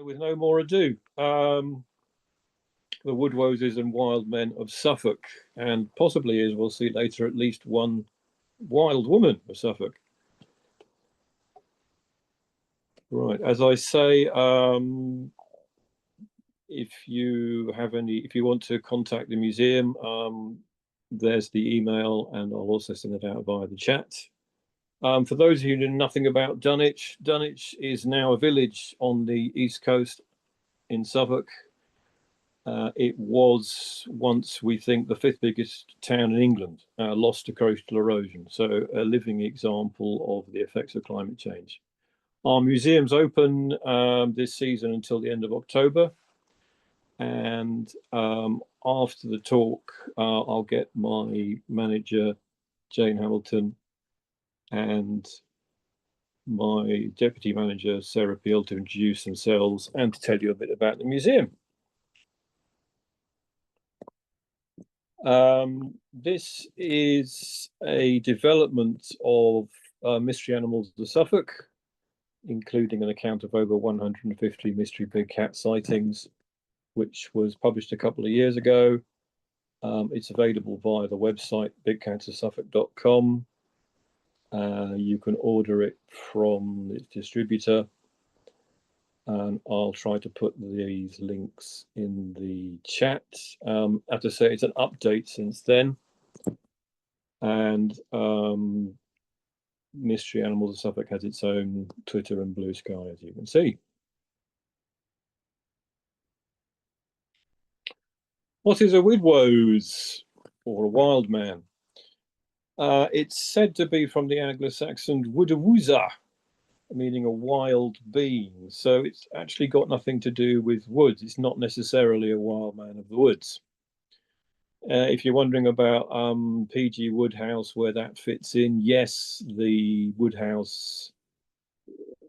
with no more ado, the Woodwoses and Wildmen of Suffolk, and possibly, as we'll see later, at least one wild woman of Suffolk. Right, as I say, if you want to contact the museum, there's the email, and I'll also send it out via the chat. For those of you who know nothing about Dunwich, Dunwich is now a village on the east coast in Suffolk. It was once, we think, the 5th biggest town in England, lost to coastal erosion. So a living example of the effects of climate change. Our museum's open this season until the end of October. And after the talk, I'll get my manager, Jane Hamilton, and my deputy manager, Sarah Peel, to introduce themselves and to tell you a bit about the museum. This is a development of mystery animals of Suffolk, including an account of over 150 mystery big cat sightings, which was published a couple of years ago. It's available via the website bigcatsofsuffolk.com. You can order it from its distributor, and I'll try to put these links in the chat. I have to say it's an update since then, and Mystery Animals of Suffolk has its own Twitter and Blue Sky, as you can see. What is a woodwose, or a wild man? It's said to be from the Anglo-Saxon woodwose, meaning a wild being. So it's actually got nothing to do with woods. It's not necessarily a wild man of the woods. If you're wondering about P.G. Wodehouse, where that fits in, yes, the Wodehouse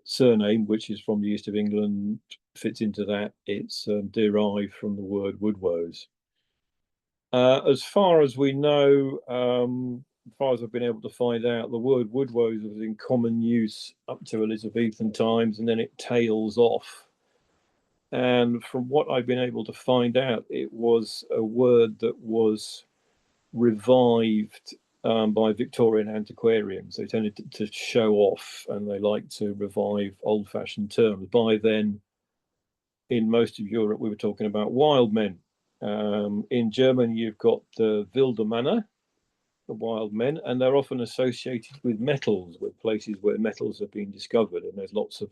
surname, which is from the east of England, fits into that. It's derived from the word woodwose. As far as we know, as far as I've been able to find out, the word woodwose was in common use up to Elizabethan times, and then it tails off. And from what I've been able to find out, it was a word that was revived by Victorian antiquarians. They tended to show off, and they like to revive old-fashioned terms. By then, in most of Europe, we were talking about wild men. In Germany, you've got the Wildmen, the wild men, and they're often associated with metals, with places where metals have been discovered. And there's lots of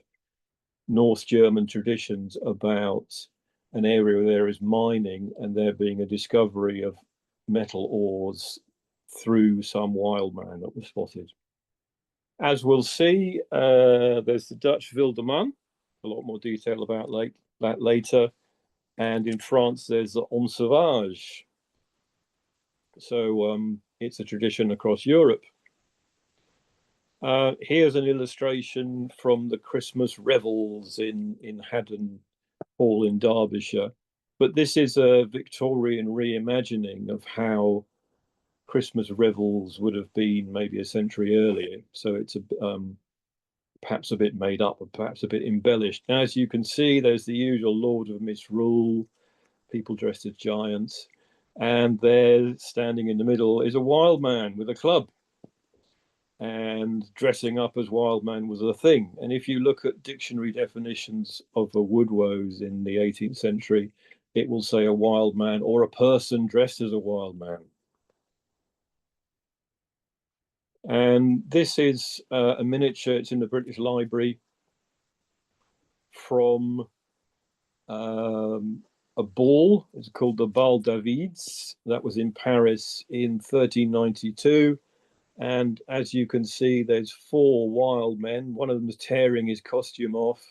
North German traditions about an area where there is mining and there being a discovery of metal ores through some wild man that was spotted. As we'll see, there's the Dutch Wildeman, a lot more detail about that later. And in France, there's the Homme Sauvage. So it's a tradition across Europe. Here's an illustration from the Christmas revels in Haddon Hall in Derbyshire. But this is a Victorian reimagining of how Christmas revels would have been maybe a century earlier. So it's perhaps a bit made up, or perhaps a bit embellished. As you can see, there's the usual Lord of Misrule, people dressed as giants. And there, standing in the middle, is a wild man with a club. And dressing up as wild man was a thing. And if you look at dictionary definitions of a woodwose in the 18th century, it will say a wild man or a person dressed as a wild man. And this is a miniature, it's in the British Library, from a ball. It's called the Bal Davids. That was in Paris in 1392. And as you can see, there's 4 wild men. One of them is tearing his costume off,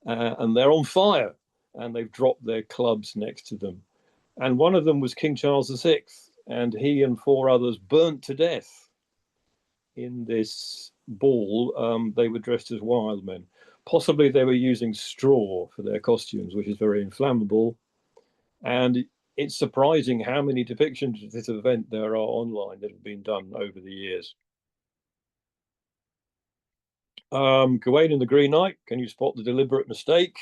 and they're on fire, and they've dropped their clubs next to them. And one of them was King Charles VI, and he and 4 others burnt to death in this ball. They were dressed as wild men. Possibly they were using straw for their costumes, which is very inflammable. And it's surprising how many depictions of this event there are online that have been done over the years. Gawain and the Green Knight, can you spot the deliberate mistake?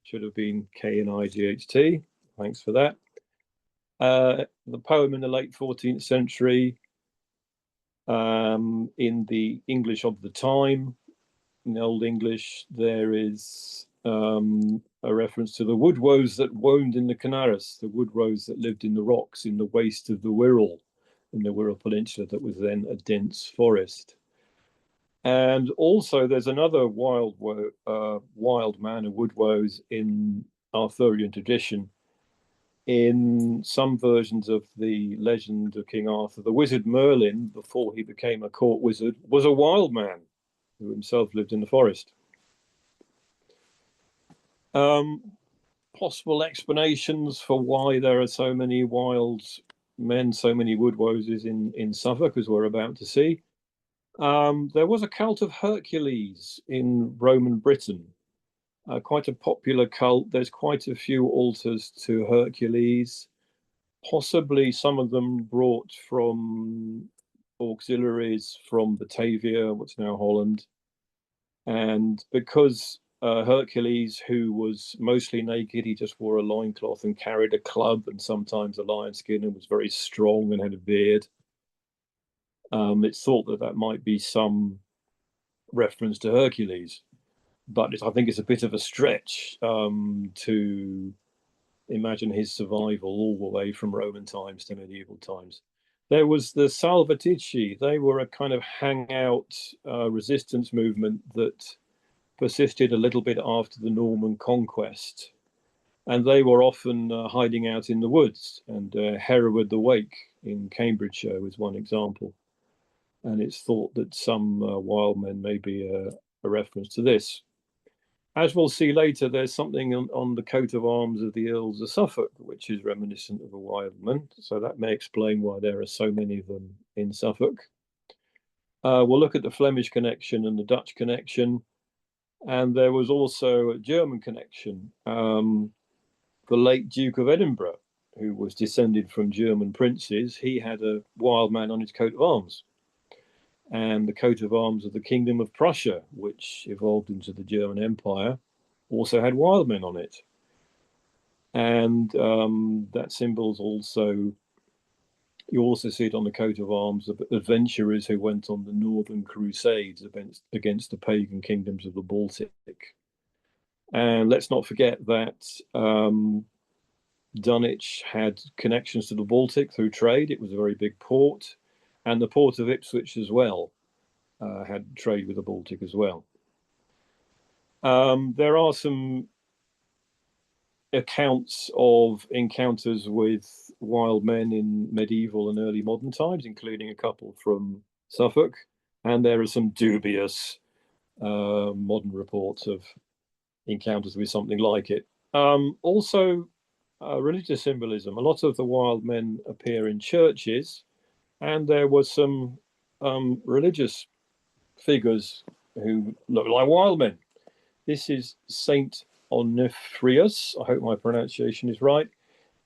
Should have been Knight. Thanks for that. The poem in the late 14th century, in the English of the time, in Old English, there is a reference to the woodwose that woamed in the Canaries, the woodwose that lived in the rocks in the waste of the Wirral, in the Wirral Peninsula that was then a dense forest. And also there's another wild man, a woodwose in Arthurian tradition. In some versions of the legend of King Arthur, the wizard Merlin, before he became a court wizard, was a wild man who himself lived in the forest. Possible explanations for why there are so many wild men, so many woodwoses in Suffolk, as we're about to see. There was a cult of Hercules in Roman Britain, quite a popular cult. There's quite a few altars to Hercules, possibly some of them brought from auxiliaries from Batavia, what's now Holland. And because Hercules, who was mostly naked, he just wore a loincloth and carried a club and sometimes a lion skin and was very strong and had a beard. It's thought that that might be some reference to Hercules, but I think it's a bit of a stretch to imagine his survival all the way from Roman times to medieval times. There was the Salvatici. They were a kind of hangout resistance movement that persisted a little bit after the Norman conquest. And they were often hiding out in the woods, and Hereward the Wake in Cambridgeshire was one example. And it's thought that some wild men may be a reference to this. As we'll see later, there's something on the coat of arms of the Earls of Suffolk, which is reminiscent of a wildman. So that may explain why there are so many of them in Suffolk. We'll look at the Flemish connection and the Dutch connection. And there was also a German connection. The late Duke of Edinburgh, who was descended from German princes, he had a wild man on his coat of arms. And the coat of arms of the Kingdom of Prussia, which evolved into the German Empire, also had wild men on it. And that symbol's also, you also see it on the coat of arms of adventurers who went on the Northern Crusades against the pagan kingdoms of the Baltic. And let's not forget that Dunwich had connections to the Baltic through trade. It was a very big port, and the port of Ipswich as well had trade with the Baltic as well. There are some accounts of encounters with wild men in medieval and early modern times, including a couple from Suffolk, and there are some dubious modern reports of encounters with something like it. Also, religious symbolism. A lot of the wild men appear in churches, and there was some religious figures who look like wild men. This is Saint Onufrius. I hope my pronunciation is right.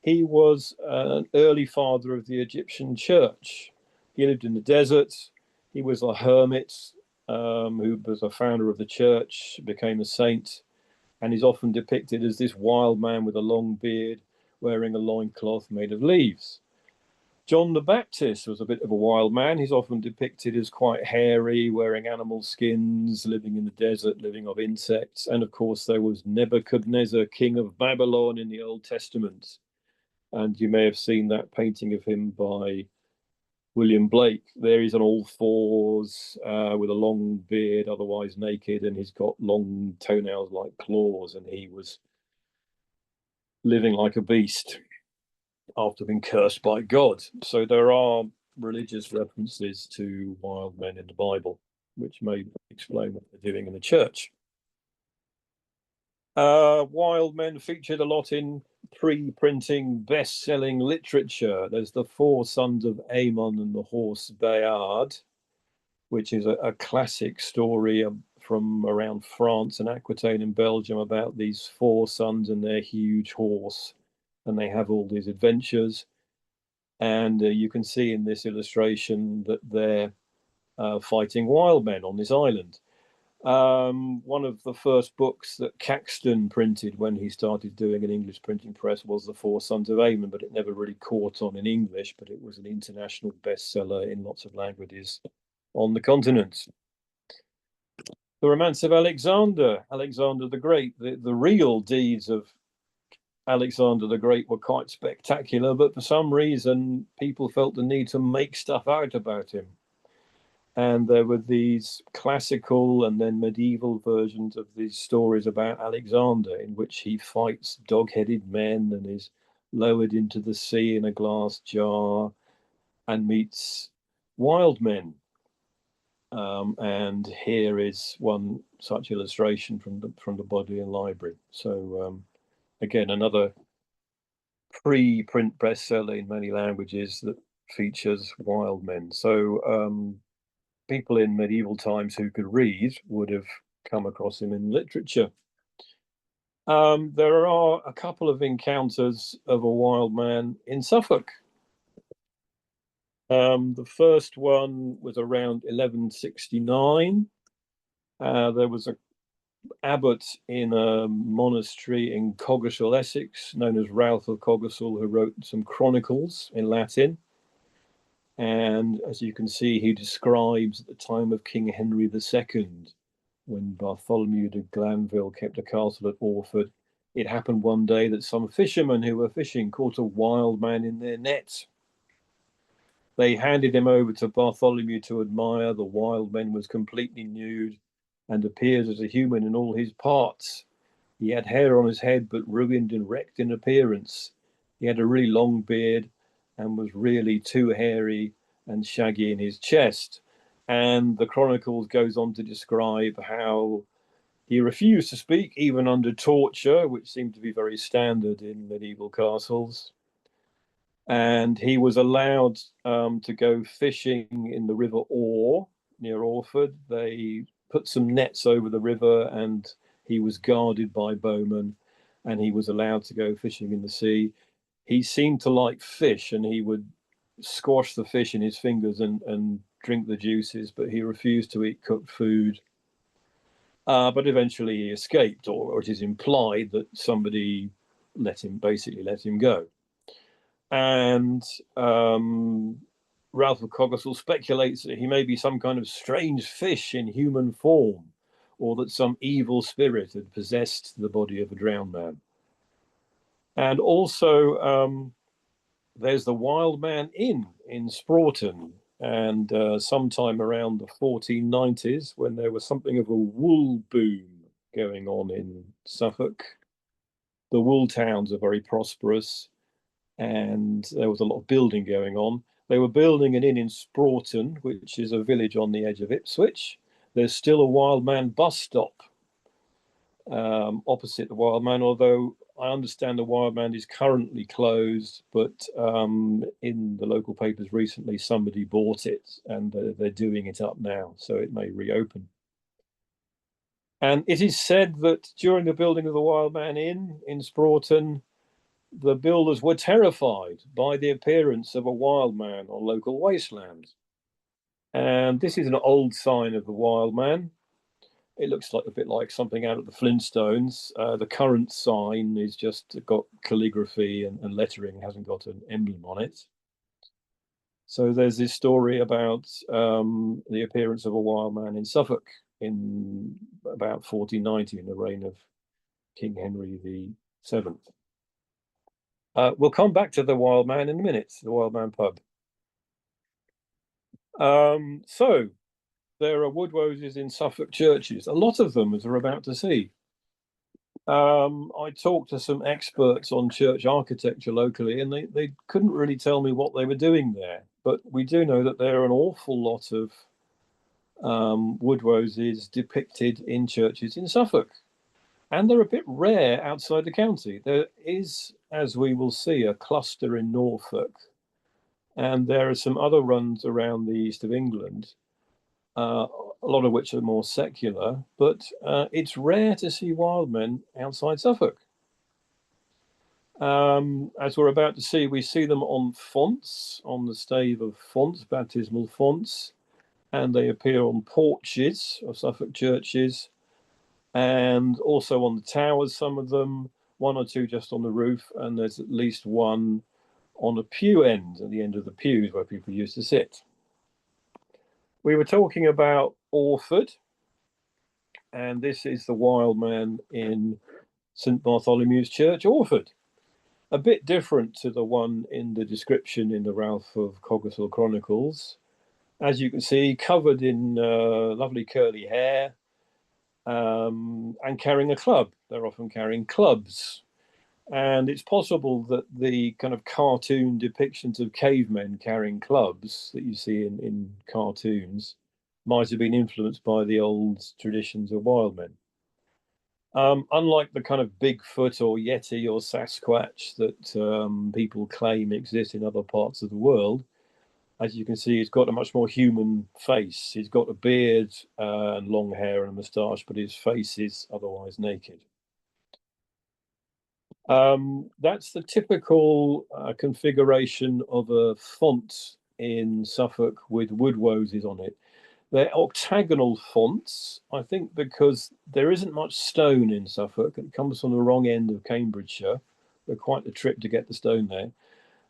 He was an early father of the Egyptian church. He lived in the desert. He was a hermit who was a founder of the church, became a saint, and is often depicted as this wild man with a long beard, wearing a loincloth made of leaves. John the Baptist was a bit of a wild man. He's often depicted as quite hairy, wearing animal skins, living in the desert, living off insects. And of course, there was Nebuchadnezzar, king of Babylon in the Old Testament. And you may have seen that painting of him by William Blake. There he's on all fours with a long beard, otherwise naked, and he's got long toenails like claws, and he was living like a beast after being cursed by God. So there are religious references to wild men in the Bible, which may explain what they're doing in the church. Wild men featured a lot in pre-printing, best-selling literature. There's the Four Sons of Aemon and the Horse Bayard, which is a classic story from around France and Aquitaine in Belgium about these four sons and their huge horse, and they have all these adventures. And you can see in this illustration that they're fighting wild men on this island. One of the first books that Caxton printed when he started doing an English printing press was The Four Sons of Amen, but it never really caught on in English, but it was an international bestseller in lots of languages on the continent. The Romance of Alexander, Alexander the Great, the real deeds of Alexander the Great were quite spectacular, but for some reason, people felt the need to make stuff out about him. And there were these classical and then medieval versions of these stories about Alexander, in which he fights dog-headed men and is lowered into the sea in a glass jar and meets wild men. And here is one such illustration from the Bodleian Library. So again, another pre-print bestseller in many languages that features wild men. So people in medieval times who could read would have come across him in literature. There are a couple of encounters of a wild man in Suffolk. The first one was around 1169. There was an abbot in a monastery in Coggeshall, Essex, known as Ralph of Coggeshall, who wrote some chronicles in Latin. And as you can see, he describes at the time of King Henry II, when Bartholomew de Glanville kept a castle at Orford, it happened one day that some fishermen who were fishing caught a wild man in their nets. They handed him over to Bartholomew to admire. The wild man was completely nude and appears as a human in all his parts. He had hair on his head, but ruined and wrecked in appearance. He had a really long beard and was really too hairy and shaggy in his chest. And the Chronicles goes on to describe how he refused to speak even under torture, which seemed to be very standard in medieval castles. And he was allowed to go fishing in the River Orr near Orford. They put some nets over the river and he was guarded by bowmen and he was allowed to go fishing in the sea. He seemed to like fish and he would squash the fish in his fingers and drink the juices, but he refused to eat cooked food. But eventually he escaped, or it is implied that somebody basically let him go. And Ralph of Coggeshall speculates that he may be some kind of strange fish in human form, or that some evil spirit had possessed the body of a drowned man. And also, there's the Wild Man Inn in Sproughton, and sometime around the 1490s, when there was something of a wool boom going on in Suffolk. The wool towns are very prosperous, and there was a lot of building going on. They were building an inn in Sproughton, which is a village on the edge of Ipswich. There's still a Wild Man bus stop opposite the Wild Man, although I understand the Wild Man is currently closed, but in the local papers recently, somebody bought it and they're doing it up now, so it may reopen. And it is said that during the building of the Wild Man Inn in Sproughton, the builders were terrified by the appearance of a wild man on local wasteland. And this is an old sign of the wild man. It looks like a bit like something out of the Flintstones. The current sign is just got calligraphy and lettering, hasn't got an emblem on it. So there's this story about the appearance of a wild man in Suffolk in about 1490 in the reign of King Henry VII. We'll come back to the Wild Man in a minute, the Wild Man pub. So there are woodwoses in Suffolk churches, a lot of them, as we're about to see. I talked to some experts on church architecture locally, and they couldn't really tell me what they were doing there. But we do know that there are an awful lot of woodwoses depicted in churches in Suffolk. And they're a bit rare outside the county. There is, as we will see, a cluster in Norfolk, and there are some other runs around the east of England, a lot of which are more secular, but it's rare to see wild men outside Suffolk. As we're about to see, we see them on fonts, on the stave of fonts, baptismal fonts, and they appear on porches of Suffolk churches, and also on the towers, some of them, one or two just on the roof, and there's at least one on a pew end, at the end of the pews where people used to sit. We were talking about Orford, and this is the Wildman in St Bartholomew's Church, Orford. A bit different to the one in the description in the Ralph of Coggeshall Chronicles. As you can see, covered in lovely curly hair, and carrying a club. They're often carrying clubs. And it's possible that the kind of cartoon depictions of cavemen carrying clubs that you see in cartoons might have been influenced by the old traditions of wild men. Unlike the kind of Bigfoot or Yeti or Sasquatch that people claim exist in other parts of the world, as you can see, he's got a much more human face. He's got a beard and long hair and a moustache, but his face is otherwise naked. That's the typical configuration of a font in Suffolk with woodwoses on it. They're octagonal fonts, I think, because there isn't much stone in Suffolk. It comes from the wrong end of Cambridgeshire. They're quite the trip to get the stone there.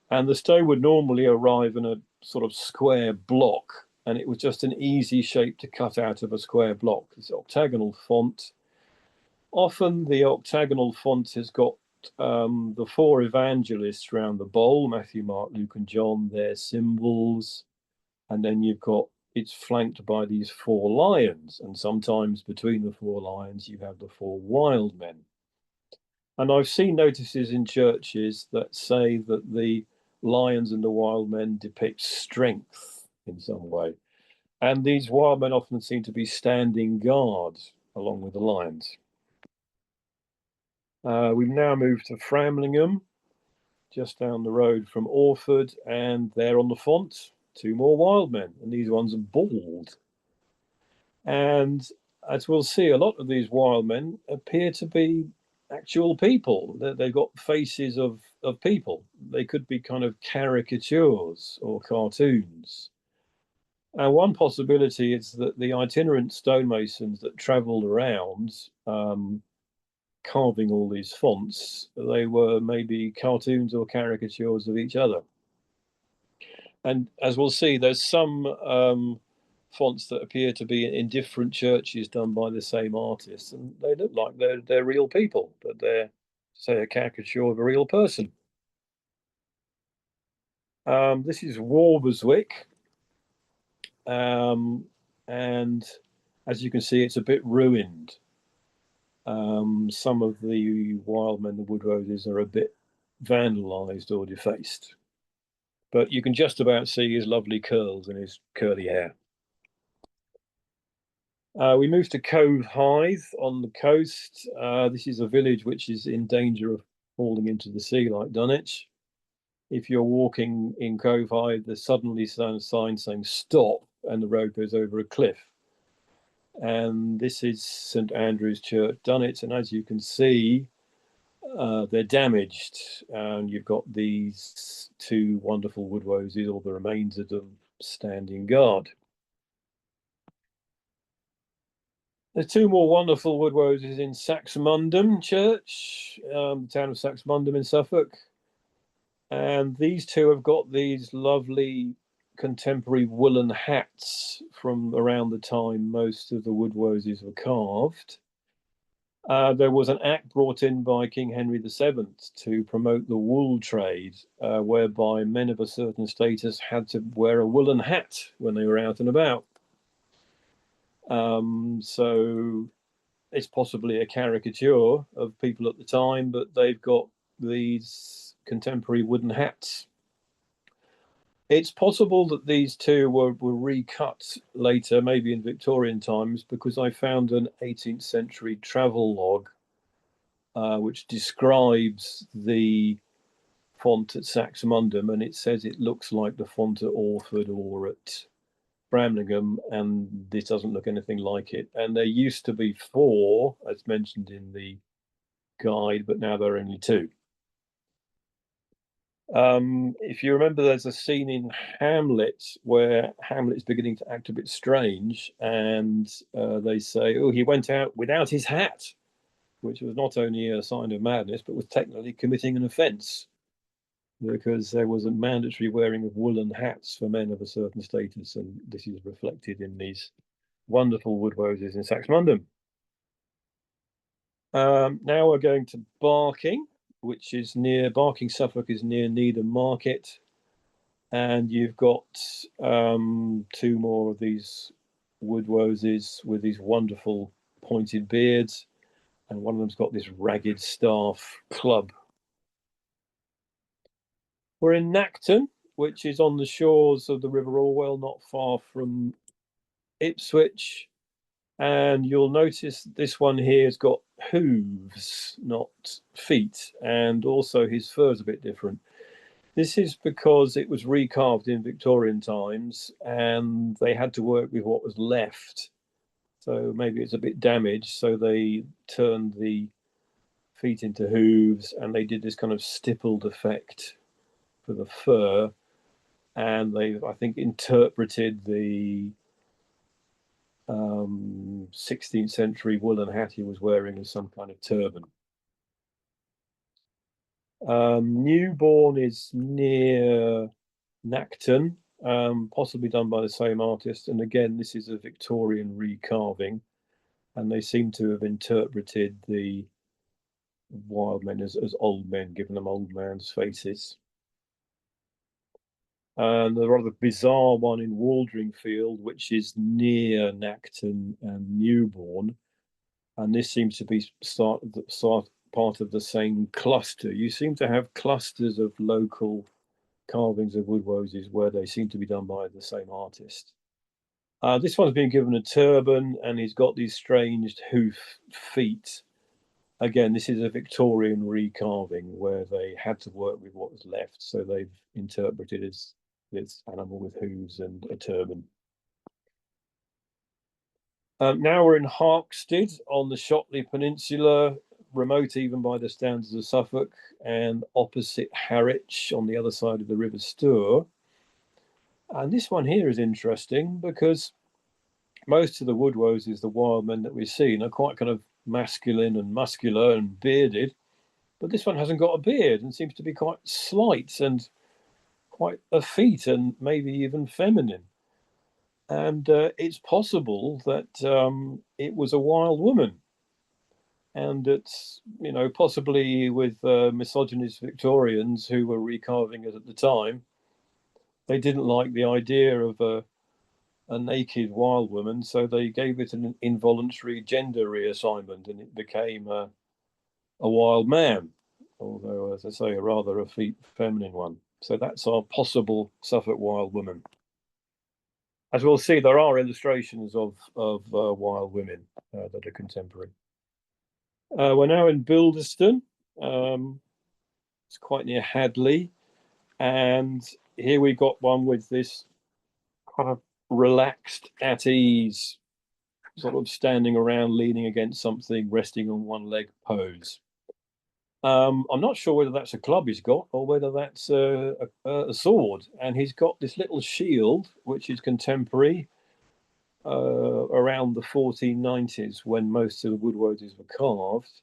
And the stone would normally arrive in a sort of square block, and it was just an easy shape to cut out of a square block. It's octagonal font. Often the octagonal font has got the four evangelists around the bowl, Matthew, Mark, Luke, and John, their symbols. And then you've got, it's flanked by these four lions. And sometimes between the four lions, you have the four wild men. And I've seen notices in churches that say that the lions and the wild men depict strength in some way. And these wild men often seem to be standing guard along with the lions. We've now moved to Framlingham, just down the road from Orford, and there on the font, two more wild men, and these ones are bald. And as we'll see, a lot of these wild men appear to be actual people. They've got faces of people. They could be kind of caricatures or cartoons. And one possibility is that the itinerant stonemasons that travelled around carving all these fonts, they were maybe cartoons or caricatures of each other. And as we'll see, there's some fonts that appear to be in different churches done by the same artist, and they look like they're real people, but they're, say, a caricature of a real person. This is Walberswick, and as you can see, it's a bit ruined. Some of the Wildmen, the Woodwoses, are a bit vandalized or defaced, but you can just about see his lovely curls and his curly hair. We moved to Cove Hythe on the coast. This is a village which is in danger of falling into the sea like Dunwich. If you're walking in Cove Hythe, there's suddenly a sign saying stop, and the road goes over a cliff. And this is St Andrew's Church, Dunwich, and as you can see, they're damaged. And you've got these two wonderful woodwoses, or the remains of them, standing guard. There's two more wonderful woodwoses in Saxmundham Church, the town of Saxmundham in Suffolk. And these two have got these lovely contemporary woolen hats from around the time most of the woodwoses were carved. There was an act brought in by King Henry VII to promote the wool trade, whereby men of a certain status had to wear a woolen hat when they were out and about. So it's possibly a caricature of people at the time, but they've got these contemporary wooden hats. It's possible that these two were recut later, maybe in Victorian times, because I found an 18th century travel log which describes the font at Saxmundham, and it says it looks like the font at Orford or at Framlingham, and this doesn't look anything like it. And there used to be four, as mentioned in the guide, but now there are only two. If you remember, there's a scene in Hamlet where Hamlet is beginning to act a bit strange, and they say, "Oh, he went out without his hat," which was not only a sign of madness, but was technically committing an offence because there was a mandatory wearing of woolen hats for men of a certain status, and this is reflected in these wonderful woodwoses in Saxmundham. Now we're going to Barking, which is near Barking, Suffolk, is near Needham Market. And you've got two more of these woodwoses with these wonderful pointed beards, and one of them's got this ragged staff club. We're in Nacton, which is on the shores of the River Orwell, not far from Ipswich. And you'll notice this one here has got hooves, not feet, and also his fur's a bit different. This is because it was recarved in Victorian times and they had to work with what was left. So maybe it's a bit damaged. So they turned the feet into hooves and they did this kind of stippled effect for the fur. And they, I think, interpreted the 16th century woolen hat he was wearing as some kind of turban. Newbourne is near Nacton, possibly done by the same artist. And again, this is a Victorian recarving, and they seem to have interpreted the wild men as old men, given them old man's faces. And the rather bizarre one in Waldringfield, which is near Nacton and Newbourne, and this seems to be part of the same cluster. You seem to have clusters of local carvings of woodwoses where they seem to be done by the same artist. This one's been given a turban and he's got these strange hoof feet. Again, this is a Victorian recarving where they had to work with what was left, so they've interpreted as this animal with hooves and a turban. Now we're in Harkstead on the Shotley Peninsula, remote even by the standards of Suffolk, and opposite Harwich on the other side of the River Stour. And this one here is interesting because most of the woodwoses, the wild men that we've seen, are quite kind of masculine and muscular and bearded, but this one hasn't got a beard and seems to be quite slight and quite effete and maybe even feminine. And it's possible that it was a wild woman, and it's, you know, possibly with misogynist Victorians who were recarving it at the time, they didn't like the idea of a naked wild woman, so they gave it an involuntary gender reassignment, and it became a wild man, although, as I say, a rather effete feminine one. So that's our possible Suffolk wild woman. As we'll see, there are illustrations of wild women that are contemporary. We're now in Bilderston. It's quite near Hadley, and here we got one with this kind of relaxed, at ease, sort of standing around, leaning against something, resting on one leg pose. I'm not sure whether that's a club he's got or whether that's a sword. And he's got this little shield, which is contemporary, around the 1490s when most of the woodwoses were carved.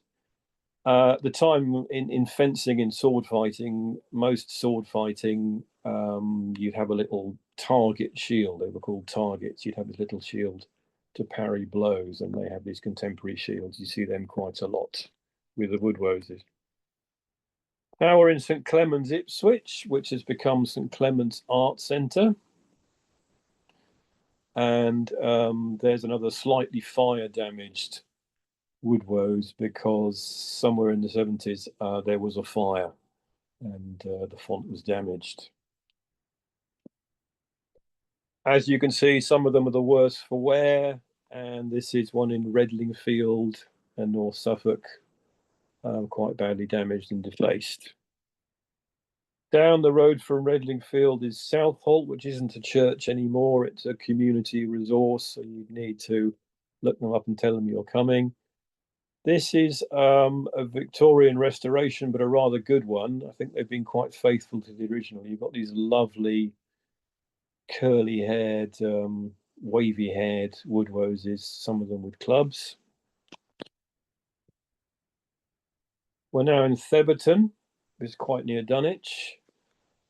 The time in fencing, in sword fighting, most sword fighting, you'd have a little target shield. They were called targets. You'd have this little shield to parry blows, and they have these contemporary shields. You see them quite a lot with the woodwoses. Now we're in St Clement's, Ipswich, which has become St Clement's Art Centre. And there's another slightly fire damaged woodwose because somewhere in the 70s there was a fire and the font was damaged. As you can see, some of them are the worse for wear, and this is one in Redlingfield and North Suffolk, quite badly damaged and defaced. Down the road from Redlingfield is Southholt, which isn't a church anymore. It's a community resource, so you need to look them up and tell them you're coming. This is a Victorian restoration, but a rather good one. I think they've been quite faithful to the original. You've got these lovely curly-haired, wavy-haired woodwoses, some of them with clubs. We're now in Theberton, which is quite near Dunwich,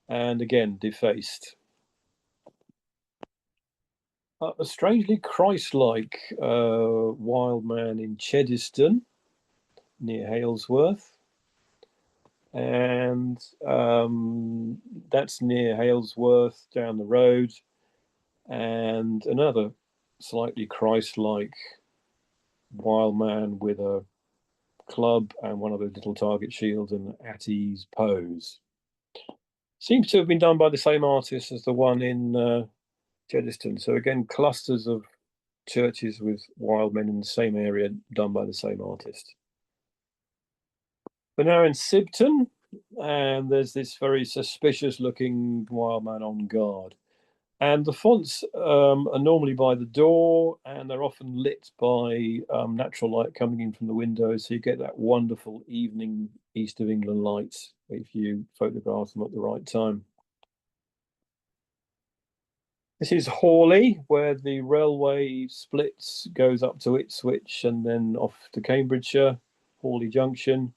and again, defaced. A strangely Christ-like wild man in Cheddiston, near Halesworth. And that's near Halesworth down the road. And another slightly Christ-like wild man with a club and one of those little target shields and at ease pose. Seems to have been done by the same artist as the one in Cheddiston. So again, clusters of churches with wild men in the same area done by the same artist. We're now in Sibton, and there's this very suspicious looking wild man on guard. And the fonts are normally by the door, and they're often lit by natural light coming in from the windows. So you get that wonderful evening East of England lights if you photograph them at the right time. This is Hawley, where the railway splits, goes up to Ipswich and then off to Cambridgeshire, Hawley Junction.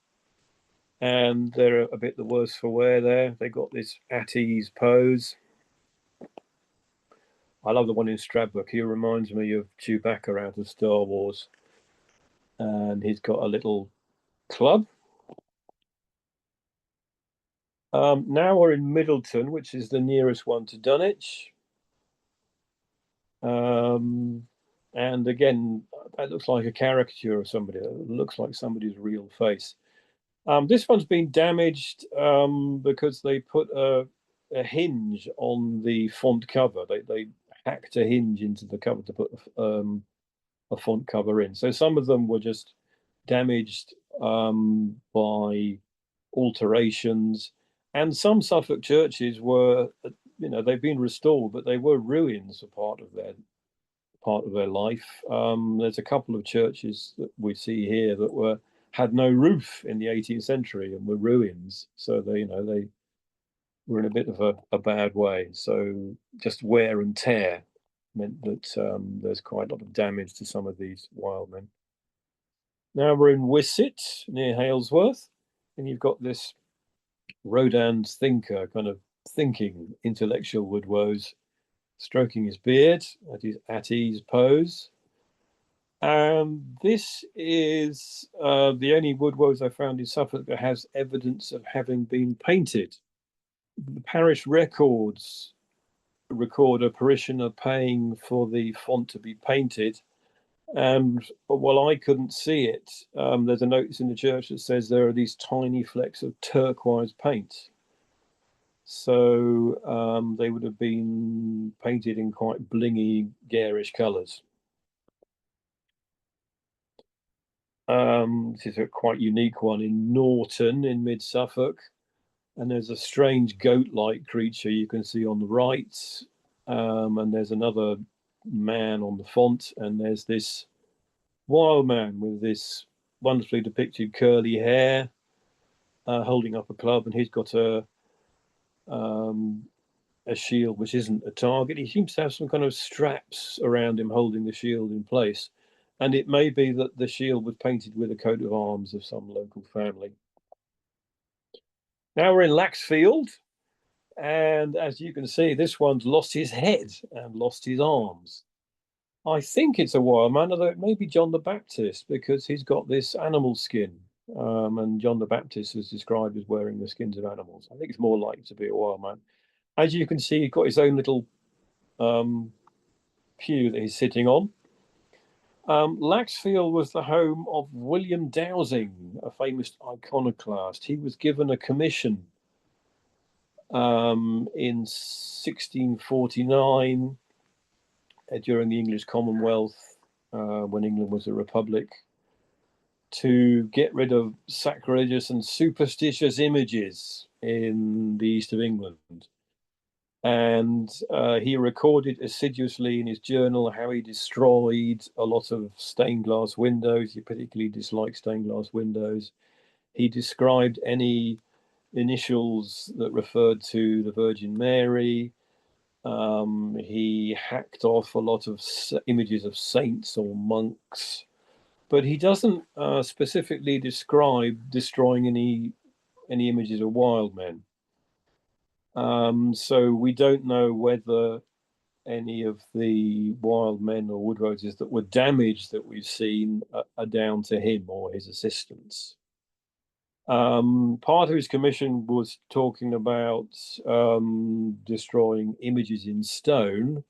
And they're a bit the worse for wear there. They got this at ease pose. I love the one in Stradbroke. He reminds me of Chewbacca out of Star Wars. And he's got a little club. Now we're in Middleton, which is the nearest one to Dunwich. And again, that looks like a caricature of somebody. It looks like somebody's real face. This one's been damaged because they put a hinge on the font cover. They hacked a hinge into the cover to put a font cover in. So some of them were just damaged by alterations, and some Suffolk churches were, they've been restored, but they were ruins for part of their life. There's a couple of churches that we see here that had no roof in the 18th century and were ruins. So they were in a bit of a bad way. So just wear and tear meant that there's quite a lot of damage to some of these wild men. Now we're in Wisset near Halesworth, and you've got this Rodin's thinker, kind of thinking intellectual woodwose, stroking his beard at his at ease pose. And this is the only woodwose I found in Suffolk that has evidence of having been painted. The parish records record a parishioner paying for the font to be painted. And while I couldn't see it, there's a notice in the church that says there are these tiny flecks of turquoise paint. So they would have been painted in quite blingy, garish colours. This is a quite unique one in Norton in mid Suffolk. And there's a strange goat-like creature you can see on the right. And there's another man on the font. And there's this wild man with this wonderfully depicted curly hair holding up a club. And he's got a shield which isn't a target. He seems to have some kind of straps around him holding the shield in place. And it may be that the shield was painted with a coat of arms of some local family. Now we're in Laxfield, and as you can see, this one's lost his head and lost his arms. I think it's a wild man, although it may be John the Baptist, because he's got this animal skin. And John the Baptist is described as wearing the skins of animals. I think it's more likely to be a wild man. As you can see, he's got his own little pew that he's sitting on. Laxfield was the home of William Dowsing, a famous iconoclast. He was given a commission in 1649 during the English Commonwealth, when England was a republic, to get rid of sacrilegious and superstitious images in the east of England. And he recorded assiduously in his journal how he destroyed a lot of stained glass windows. He particularly disliked stained glass windows. He described any initials that referred to the Virgin Mary. He hacked off a lot of images of saints or monks, but he doesn't specifically describe destroying any images of wild men. So we don't know whether any of the wild men or woodwoses that were damaged that we've seen are down to him or his assistants. Part of his commission was talking about destroying images in stone,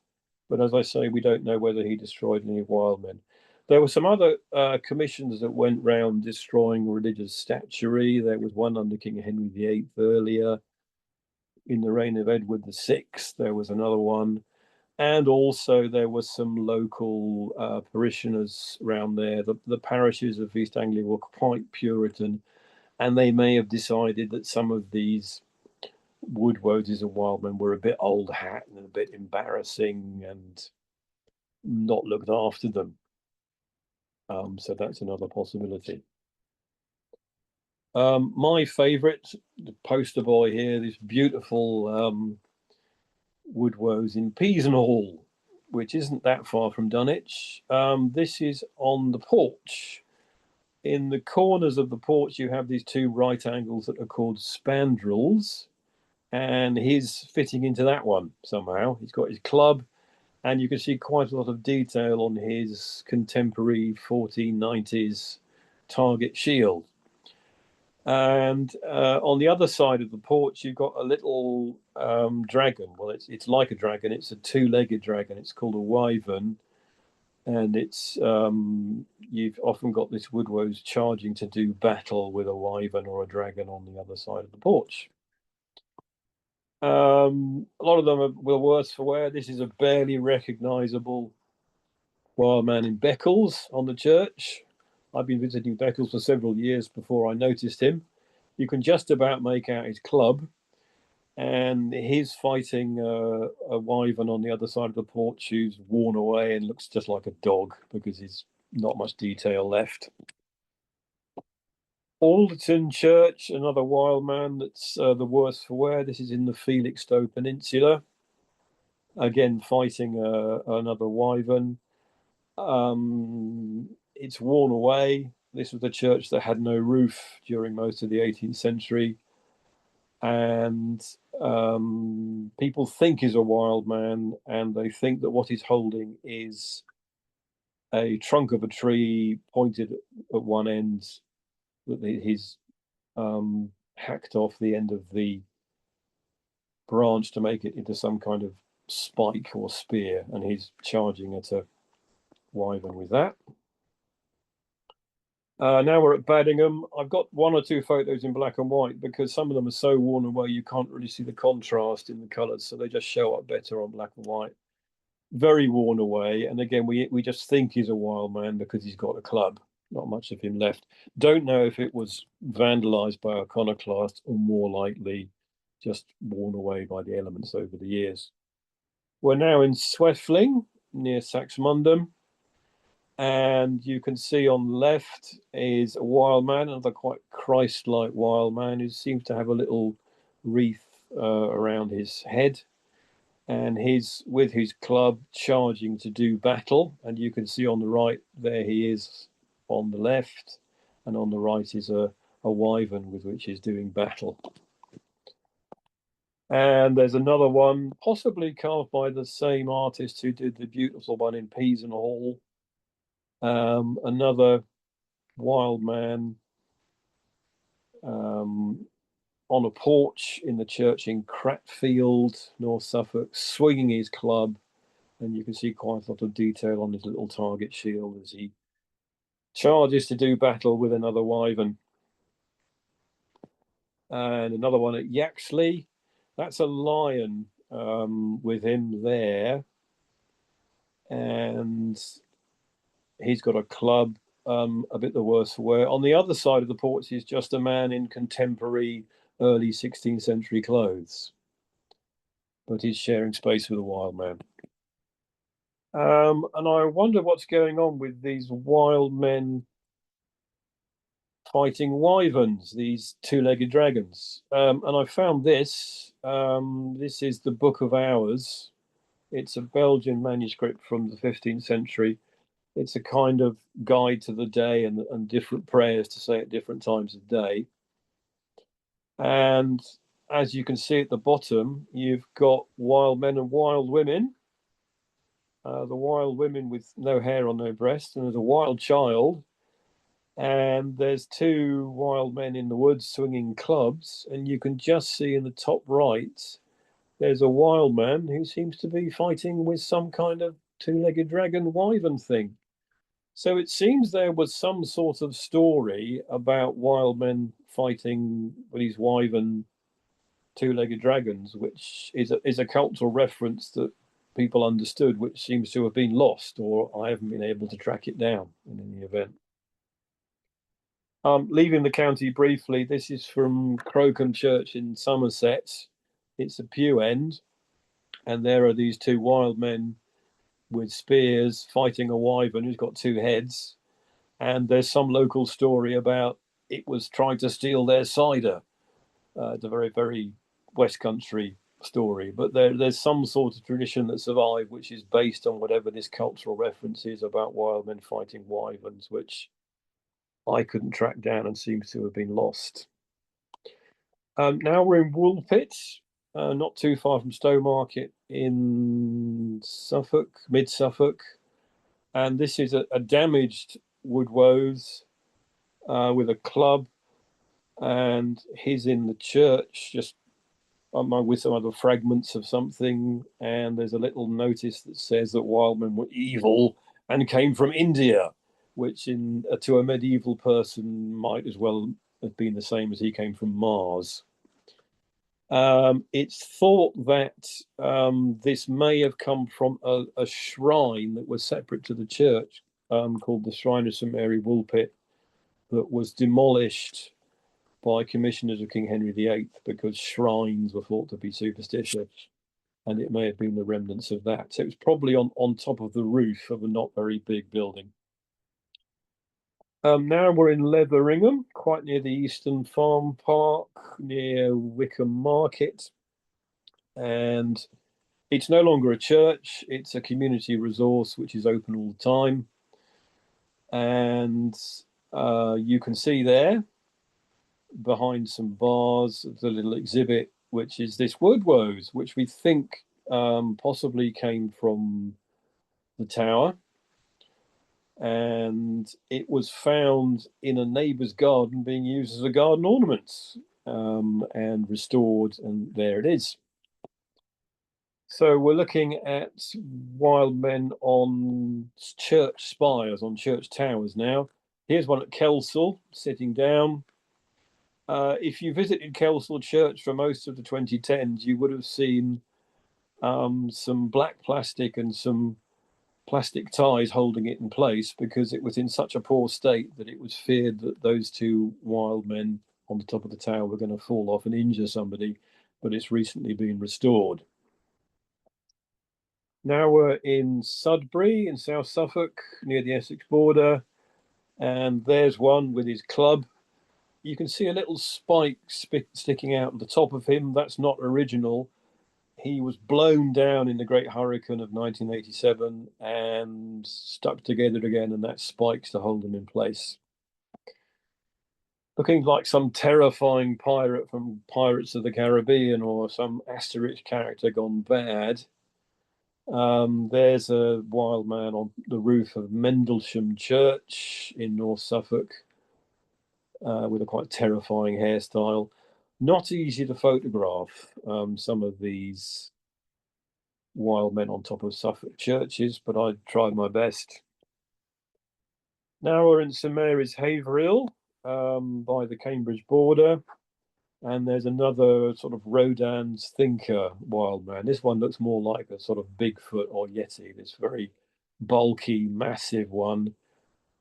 but as I say, we don't know whether he destroyed any wild men. There were some other commissions that went round destroying religious statuary. There was one under King Henry VIII earlier. In the reign of Edward VI, there was another one. And also there were some local parishioners around there. The parishes of East Anglia were quite Puritan, and they may have decided that some of these woodwoses and wildmen were a bit old hat and a bit embarrassing and not looked after them. So that's another possibility. My favourite, the poster boy here, this beautiful woodwose in Peasenhall, which isn't that far from Dunwich. This is on the porch. In the corners of the porch, you have these two right angles that are called spandrels, and he's fitting into that one somehow. He's got his club, and you can see quite a lot of detail on his contemporary 1490s target shield. And on the other side of the porch, you've got a little dragon. Well, it's like a dragon. It's a two-legged dragon. It's called a wyvern, and it's you've often got this woodwose charging to do battle with a wyvern or a dragon on the other side of the porch. A lot of them were worse for wear. This is a barely recognisable wild man in Beccles on the church. I've been visiting Beccles for several years before I noticed him. You can just about make out his club, and he's fighting a wyvern on the other side of the porch who's worn away and looks just like a dog because there's not much detail left. Alderton Church, another wild man that's the worse for wear. This is in the Felixstowe Peninsula. Again, fighting another wyvern. It's worn away. This was a church that had no roof during most of the 18th century. And people think he's a wild man, and they think that what he's holding is a trunk of a tree pointed at one end, that he's hacked off the end of the branch to make it into some kind of spike or spear, and he's charging at a wyvern with that. Now we're at Baddingham. I've got one or two photos in black and white because some of them are so worn away you can't really see the contrast in the colours, so they just show up better on black and white. Very worn away, and again, we just think he's a wild man because he's got a club. Not much of him left. Don't know if it was vandalised by iconoclasts or more likely just worn away by the elements over the years. We're now in Sweffling near Saxmundham. And you can see on the left is a wild man, another quite Christ-like wild man who seems to have a little wreath around his head. And he's with his club charging to do battle. And you can see on the right, there he is on the left. And on the right is a wyvern with which he's doing battle. And there's another one, possibly carved by the same artist who did the beautiful one in Peasenhall. Another wild man on a porch in the church in Cratfield, North Suffolk, swinging his club, and you can see quite a lot of detail on his little target shield as he charges to do battle with another wyvern. And another one at Yaxley. That's a lion with him there, and he's got a club, a bit the worse for wear. On the other side of the porch is just a man in contemporary early 16th century clothes. but he's sharing space with a wild man. And I wonder what's going on with these wild men fighting wyverns, these two-legged dragons. And I found this. This is the Book of Hours. It's a Belgian manuscript from the 15th century. It's a kind of guide to the day and different prayers to say at different times of day. And as you can see at the bottom, you've got wild men and wild women. The wild women with no hair on their breast, and there's a wild child. And there's two wild men in the woods swinging clubs. And you can just see in the top right, there's a wild man who seems to be fighting with some kind of two-legged dragon wyvern thing. So it seems there was some sort of story about wild men fighting with these wyvern two-legged dragons, which is a cultural reference that people understood, which seems to have been lost, or I haven't been able to track it down in any event. Leaving the county briefly, this is from Crocombe Church in Somerset. It's a pew end, and there are these two wild men with spears fighting a wyvern who's got two heads. And there's some local story about it was trying to steal their cider. It's a very, very West Country story, but there's some sort of tradition that survived, which is based on whatever this cultural reference is about wild men fighting wyverns, which I couldn't track down and seems to have been lost. Now we're in Woolpit, not too far from Stowmarket in Suffolk, mid Suffolk. And this is a damaged woodwose with a club, and he's in the church just with some other fragments of something. And there's a little notice that says that Wildmen were evil and came from India, which to a medieval person might as well have been the same as he came from Mars. It's thought that this may have come from a shrine that was separate to the church, called the Shrine of St Mary Woolpit, that was demolished by commissioners of King Henry VIII because shrines were thought to be superstitious, and it may have been the remnants of that. So it was probably on top of the roof of a not very big building. Now we're in Letheringham, quite near the Eastern Farm Park, near Wickham Market. And it's no longer a church, it's a community resource which is open all the time. And you can see there, behind some bars, the little exhibit, which is this woodwose, which we think possibly came from the tower. And it was found in a neighbour's garden being used as a garden ornament, and restored, and there it is. So we're looking at wild men on church spires, on church towers now. Here's one at Kelsall, sitting down. If you visited Kelsall Church for most of the 2010s, you would have seen some black plastic and some plastic ties holding it in place, because it was in such a poor state that it was feared that those two wild men on the top of the tower were going to fall off and injure somebody, but it's recently been restored. Now we're in Sudbury in South Suffolk, near the Essex border, and there's one with his club. You can see a little spike sticking out at the top of him. That's not original. He was blown down in the Great Hurricane of 1987 and stuck together again, and that spikes to hold him in place. Looking like some terrifying pirate from Pirates of the Caribbean or some Asterix character gone bad. There's a wild man on the roof of Mendlesham Church in North Suffolk, with a quite terrifying hairstyle. Not easy to photograph, some of these wild men on top of Suffolk churches, but I tried my best. Now we're in St Mary's Haverhill, by the Cambridge border, and there's another sort of Rodin's thinker wild man. This one looks more like a sort of Bigfoot or Yeti, this very bulky, massive one,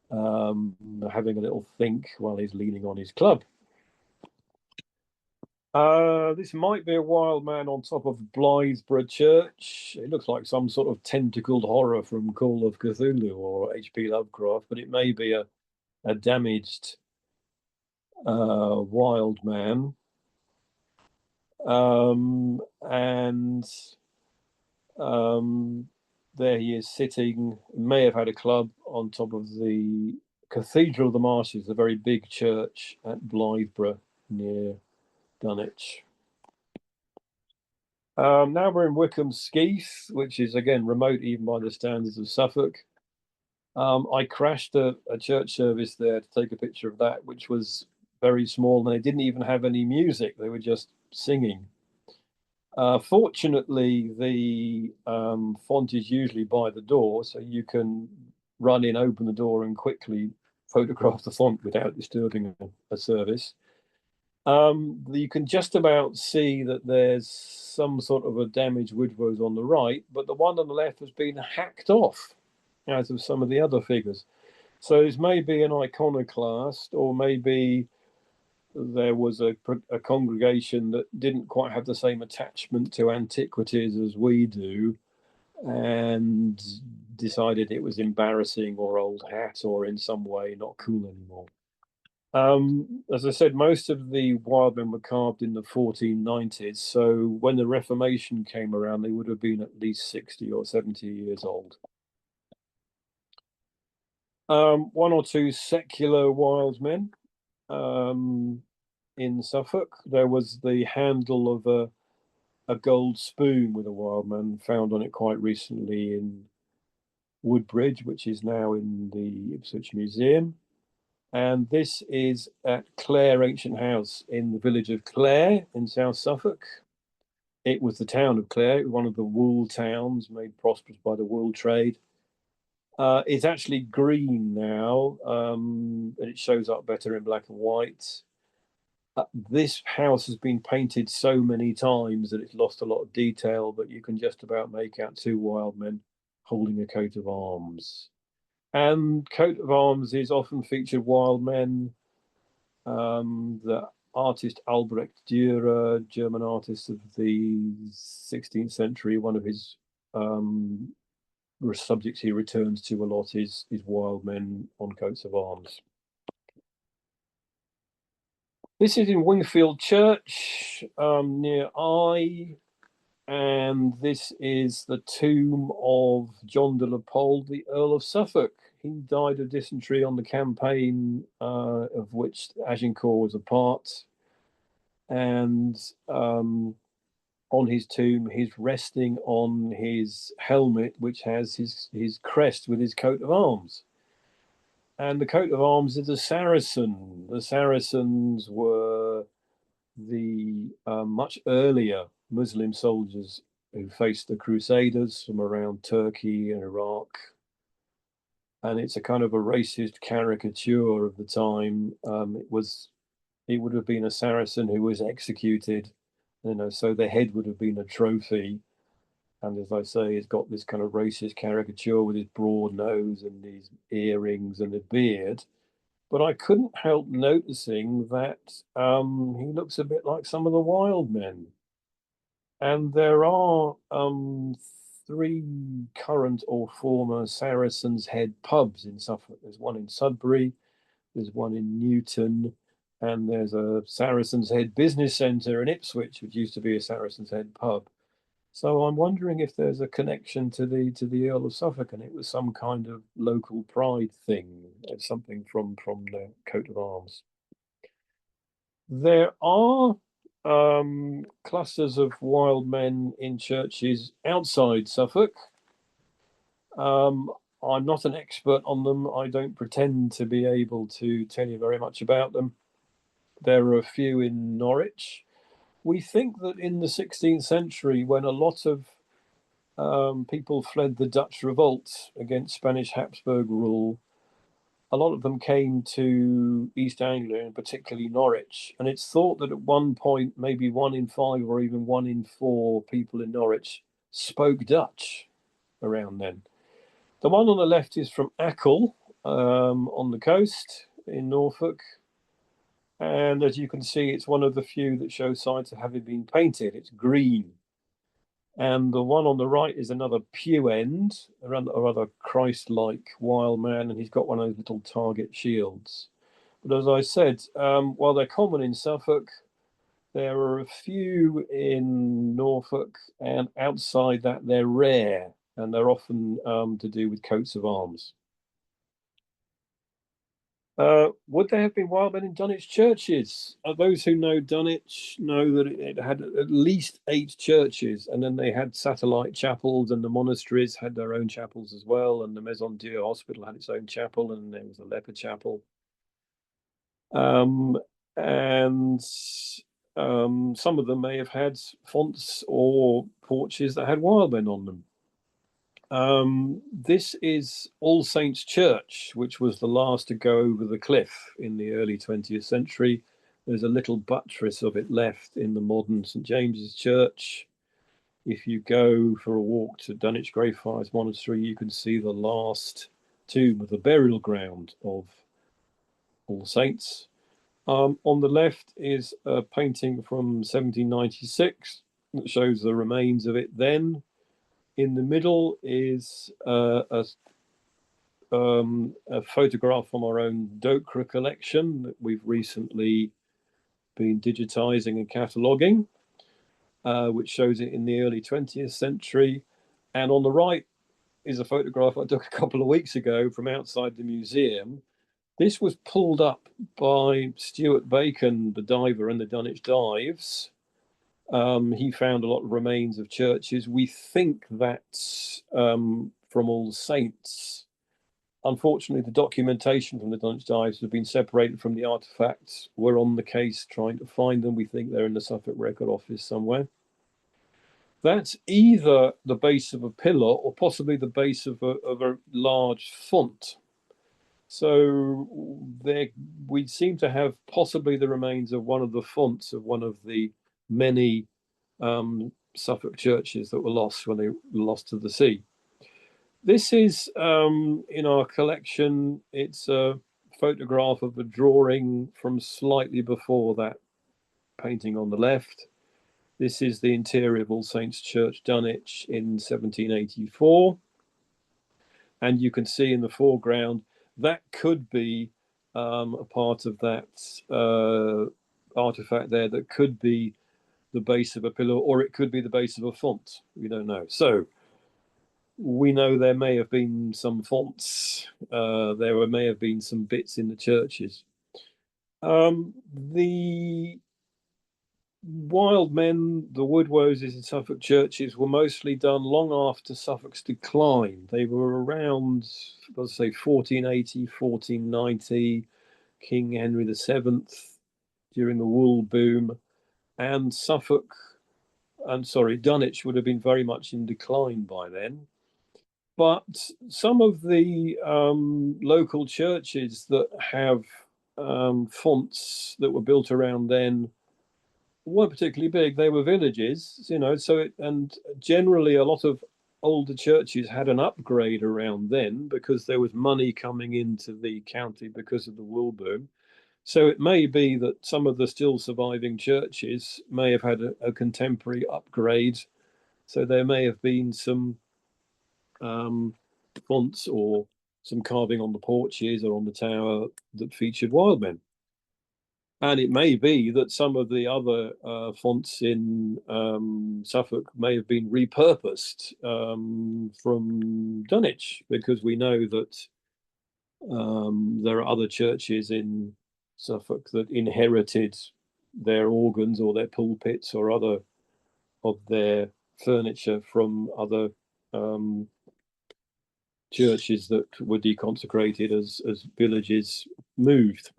having a little think while he's leaning on his club. This might be a wild man on top of Blythesborough Church. It looks like some sort of tentacled horror from Call of Cthulhu or H.P. Lovecraft, but it may be a damaged wild man. And there he is sitting, may have had a club on top of the Cathedral of the Marshes, the very big church at Blythesborough near Dunwich. Now we're in Wickham Skeeth, which is again remote even by the standards of Suffolk. I crashed a church service there to take a picture of that, which was very small, and they didn't even have any music. They were just singing. Fortunately, the font is usually by the door, so you can run in, open the door, and quickly photograph the font without disturbing a service. You can just about see that there's some sort of a damaged woodwose on the right, but the one on the left has been hacked off, as of some of the other figures. So this may be an iconoclast, or maybe there was a congregation that didn't quite have the same attachment to antiquities as we do, and decided it was embarrassing or old hat or in some way not cool anymore. As I said, most of the Wildmen were carved in the 1490s. So when the Reformation came around, they would have been at least 60 or 70 years old. One or two secular Wildmen in Suffolk. There was the handle of a gold spoon with a Wildman found on it quite recently in Woodbridge, which is now in the Ipswich Museum. And this is at Clare Ancient House in the village of Clare in South Suffolk. It was the town of Clare, one of the wool towns made prosperous by the wool trade. It's actually green now, and it shows up better in black and white. This house has been painted so many times that it's lost a lot of detail, but you can just about make out two wild men holding a coat of arms. And coat of arms is often featured wild men. The artist Albrecht Dürer, German artist of the 16th century, one of his subjects he returns to a lot is wild men on coats of arms. This is in Wingfield Church near Eye, and this is the tomb of John de la Pole, the Earl of Suffolk. He died of dysentery on the campaign of which Agincourt was a part. And on his tomb, he's resting on his helmet, which has his crest with his coat of arms. And the coat of arms is a Saracen. The Saracens were the much earlier Muslim soldiers who faced the Crusaders from around Turkey and Iraq. And it's a kind of a racist caricature of the time. It would have been a Saracen who was executed, so the head would have been a trophy. And as I say, it's got this kind of racist caricature with his broad nose and his earrings and a beard. But I couldn't help noticing that he looks a bit like some of the wild men. And there are three current or former Saracen's Head pubs in Suffolk. There's one in Sudbury, there's one in Newton, and there's a Saracen's Head business centre in Ipswich, which used to be a Saracen's Head pub. So I'm wondering if there's a connection to the Earl of Suffolk, and it was some kind of local pride thing, something from the coat of arms. There are clusters of wild men in churches outside Suffolk. I'm not an expert on them. I don't pretend to be able to tell you very much about them. There are a few in Norwich. We think that in the 16th century, when a lot of people fled the Dutch revolt against Spanish Habsburg rule, a lot of them came to East Anglia, and particularly Norwich. And it's thought that at one point, maybe 1 in 5 or even 1 in 4 people in Norwich spoke Dutch around then. The one on the left is from Acle on the coast in Norfolk. And as you can see, it's one of the few that show signs of having been painted. It's green. And the one on the right is another pew end, a rather Christ-like wild man, and he's got one of those little target shields. But as I said, while they're common in Suffolk, there are a few in Norfolk, and outside that, they're rare, and they're often to do with coats of arms. Would there have been wildmen in Dunwich churches? Those who know Dunwich know that it had at least 8 churches, and then they had satellite chapels, and the monasteries had their own chapels as well, and the Maison Dieu Hospital had its own chapel, and there was a leper chapel. Um, and some of them may have had fonts or porches that had wildmen on them. This is All Saints Church, which was the last to go over the cliff in the early 20th century. There's a little buttress of it left in the modern St James's Church. If you go for a walk to Dunwich Greyfriars Monastery, you can see the last tomb of the burial ground of All Saints. On the left is a painting from 1796 that shows the remains of it then. In the middle is a photograph from our own Dokra collection that we've recently been digitizing and cataloging, which shows it in the early 20th century. And on the right is a photograph I took a couple of weeks ago from outside the museum. This was pulled up by Stuart Bacon, the diver in the Dunwich Dives. He found a lot of remains of churches. We think that's from All Saints. Unfortunately, the documentation from the Dunwich Dives have been separated from the artifacts. We're on the case trying to find them. We think they're in the Suffolk Record Office somewhere. That's either the base of a pillar or possibly the base of a large font. So there, we seem to have possibly the remains of one of the fonts of one of the many Suffolk churches that were lost when they were lost to the sea. This is in our collection. It's a photograph of a drawing from slightly before that painting on the left. This is the interior of All Saints Church, Dunwich, in 1784. And you can see in the foreground, that could be a part of that artifact there that could be the base of a pillar, or it could be the base of a font. We don't know. So we know there may have been some fonts. There may have been some bits in the churches. The Wildmen, the Woodwoses in Suffolk churches were mostly done long after Suffolk's decline. They were around, let's say, 1480, 1490, King Henry VII during the wool boom, and Dunwich would have been very much in decline by then. But some of the local churches that have fonts that were built around then weren't particularly big. They were villages, and generally a lot of older churches had an upgrade around then because there was money coming into the county because of the wool boom. So it may be that some of the still surviving churches may have had a contemporary upgrade. So there may have been some fonts or some carving on the porches or on the tower that featured wildmen. And it may be that some of the other fonts in Suffolk may have been repurposed from Dunwich, because we know that there are other churches in Suffolk that inherited their organs or their pulpits or other of their furniture from other churches that were deconsecrated as villages moved.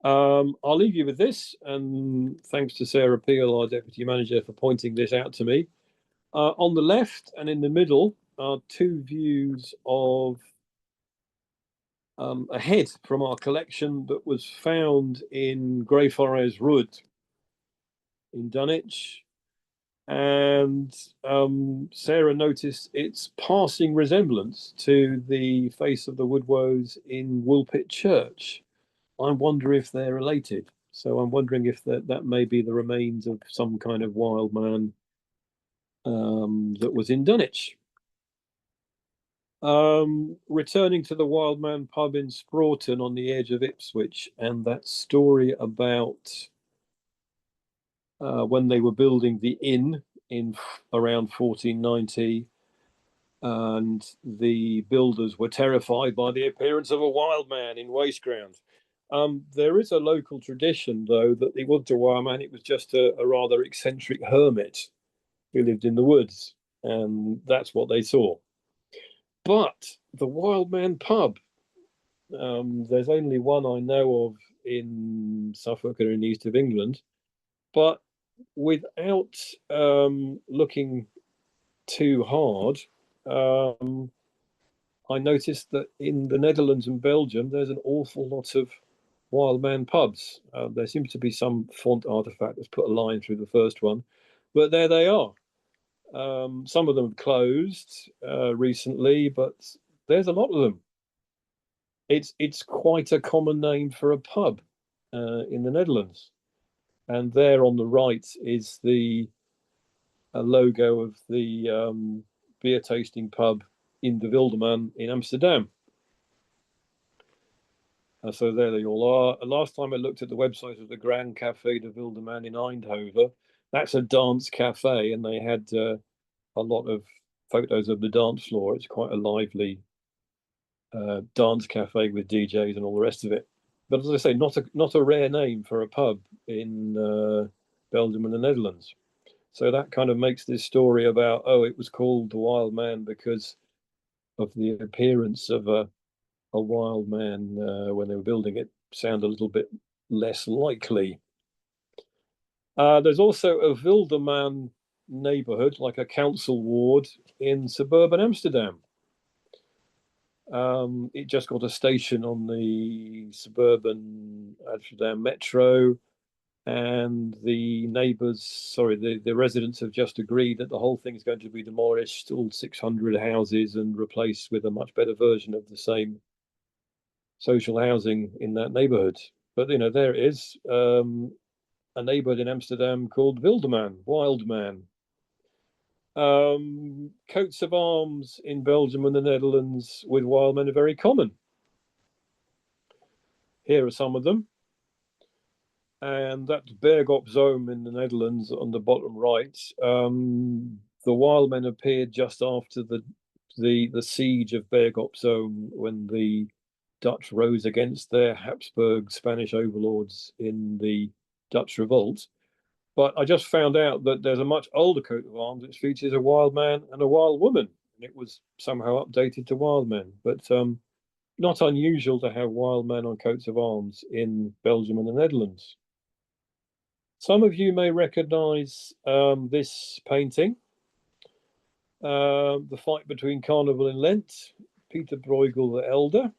I'll leave you with this, and thanks to Sarah Peel, our deputy manager, for pointing this out to me. On the left and in the middle are 2 views of a head from our collection that was found in Greyfriars Wood in Dunwich. And Sarah noticed its passing resemblance to the face of the Woodwose in Woolpit Church. I wonder if they're related. So I'm wondering if that may be the remains of some kind of wild man that was in Dunwich. Returning to the Wildman pub in Sproughton on the edge of Ipswich, and that story about when they were building the inn in around 1490, and the builders were terrified by the appearance of a wild man in waste ground. There is a local tradition, though, that it wasn't a wild man, it was just a rather eccentric hermit who lived in the woods, and that's what they saw. But the Wildman pub, there's only one I know of in Suffolk or in the east of England, but without looking too hard, I noticed that in the Netherlands and Belgium, there's an awful lot of Wildman pubs. There seems to be some font artifact that's put a line through the first one, but there they are. Some of them have closed recently, but there's a lot of them. It's quite a common name for a pub in the Netherlands. And there on the right is the logo of the beer tasting pub in de Wildeman in Amsterdam. So there they all are. Last time I looked at the website of the Grand Café de Wildeman in Eindhoven, that's a dance cafe, and they had a lot of photos of the dance floor. It's quite a lively dance cafe with DJs and all the rest of it. But as I say, not a rare name for a pub in Belgium and the Netherlands. So that kind of makes this story about, oh, it was called the Wild Man because of the appearance of a wild man when they were building it, sound a little bit less likely. There's also a Wilderman neighborhood, like a council ward in suburban Amsterdam. It just got a station on the suburban Amsterdam metro, and the neighbours, sorry, the residents have just agreed that the whole thing is going to be demolished, all 600 houses, and replaced with a much better version of the same social housing in that neighbourhood. But there it is, a neighbourhood in Amsterdam called Wildeman, Wild Man. Coats of arms in Belgium and the Netherlands with wild men are very common. Here are some of them. And that's Bergopzoom in the Netherlands on the bottom right. The wild men appeared just after the siege of Bergopzoom, when the Dutch rose against their Habsburg Spanish overlords in the Dutch revolt. But I just found out that there's a much older coat of arms which features a wild man and a wild woman. And it was somehow updated to wild men. But not unusual to have wild men on coats of arms in Belgium and the Netherlands. Some of you may recognize this painting, The Fight Between Carnival and Lent, Peter Bruegel the Elder,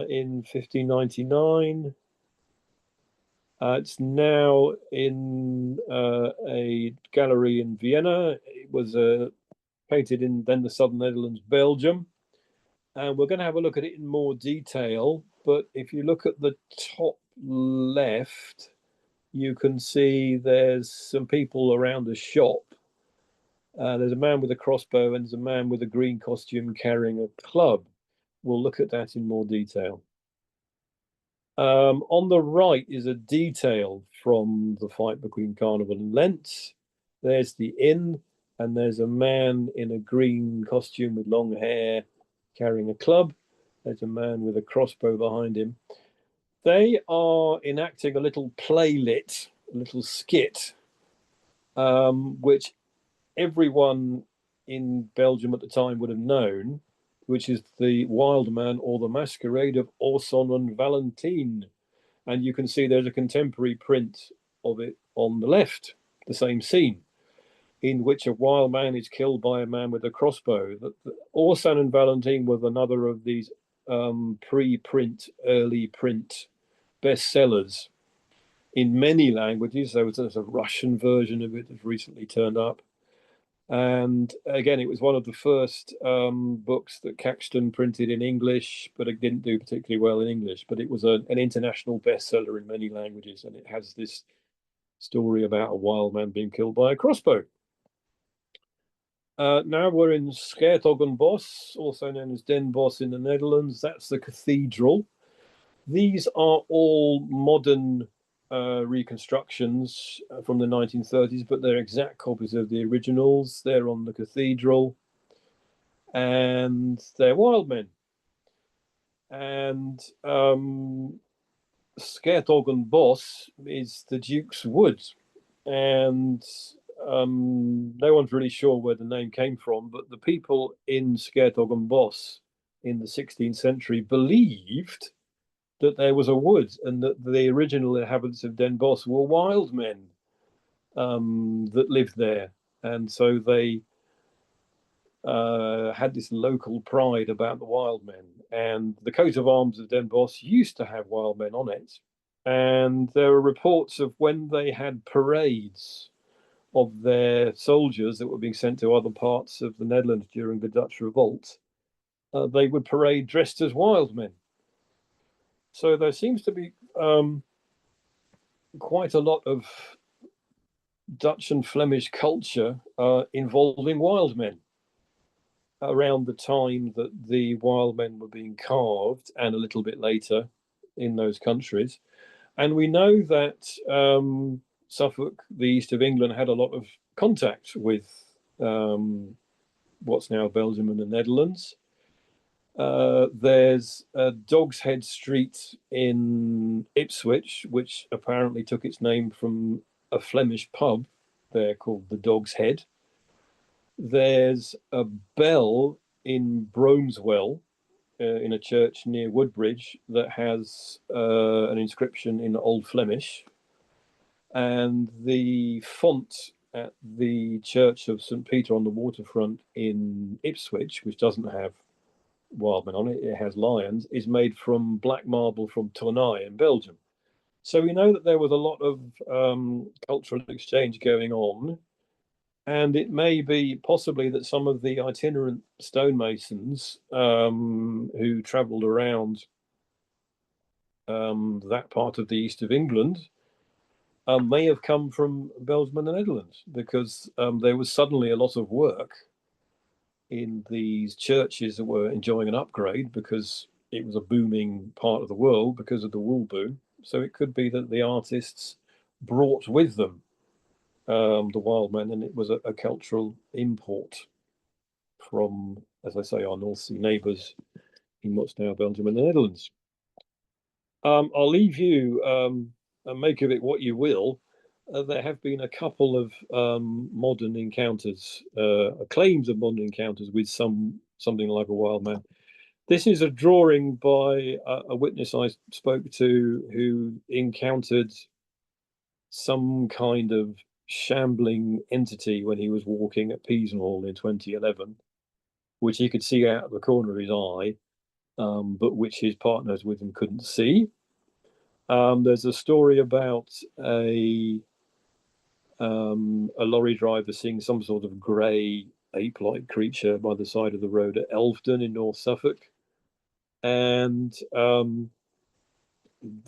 in 1599. It's now in a gallery in Vienna. It was painted in then the southern Netherlands, Belgium. And we're going to have a look at it in more detail. But if you look at the top left, you can see there's some people around the shop. There's a man with a crossbow and there's a man with a green costume carrying a club. We'll look at that in more detail. On the right is a detail from the fight between Carnival and Lent. There's the inn, and there's a man in a green costume with long hair carrying a club. There's a man with a crossbow behind him. They are enacting a little playlet, a little skit, which everyone in Belgium at the time would have known, which is the Wild Man or the Masquerade of Orson and Valentine. And you can see there's a contemporary print of it on the left, the same scene, in which a wild man is killed by a man with a crossbow. Orson and Valentine were another of these pre-print, early print bestsellers in many languages. There's a Russian version of it that's recently turned up. And again, it was one of the first books that Caxton printed in English, but it didn't do particularly well in English. But it was an international bestseller in many languages, and it has this story about a wild man being killed by a crossbow. Now we're in 's-Hertogenbosch, also known as Den Bosch in the Netherlands. That's the cathedral. These are all modern reconstructions from the 1930s, but they're exact copies of the originals. They're on the cathedral, and they're Wildmen. And 's-Hertogenbosch is the Duke's Wood, and no one's really sure where the name came from, but the people in 's-Hertogenbosch in the 16th century believed that there was a wood and that the original inhabitants of Den Bosch were wild men that lived there. And so they had this local pride about the wild men. And the coat of arms of Den Bosch used to have wild men on it. And there are reports of when they had parades of their soldiers that were being sent to other parts of the Netherlands during the Dutch revolt, they would parade dressed as wild men. So there seems to be quite a lot of Dutch and Flemish culture involving wild men around the time that the wild men were being carved and a little bit later in those countries. And we know that Suffolk, the east of England, had a lot of contact with what's now Belgium and the Netherlands. There's a Dog's Head Street in Ipswich, which apparently took its name from a Flemish pub there called the Dog's Head. There's a bell in Bromeswell, in a church near Woodbridge, that has an inscription in Old Flemish. And the font at the Church of St. Peter on the waterfront in Ipswich, which doesn't have Wildmen on it, it has lions, is made from black marble from Tournai in Belgium. So we know that there was a lot of cultural exchange going on, and it may be possibly that some of the itinerant stonemasons who travelled around that part of the east of England may have come from Belgium and the Netherlands, because there was suddenly a lot of work in these churches that were enjoying an upgrade because it was a booming part of the world because of the wool boom. So it could be that the artists brought with them the wild men, and it was a cultural import from, as I say, our North Sea neighbours in what's now Belgium and the Netherlands. I'll leave you and make of it what you will. There have been a couple of modern encounters, claims of modern encounters with something like a wild man. This is a drawing by a witness I spoke to who encountered some kind of shambling entity when he was walking at Peasenhall in 2011, which he could see out of the corner of his eye, but which his partners with him couldn't see. There's a story about a lorry driver seeing some sort of grey ape-like creature by the side of the road at Elvedon in North Suffolk. And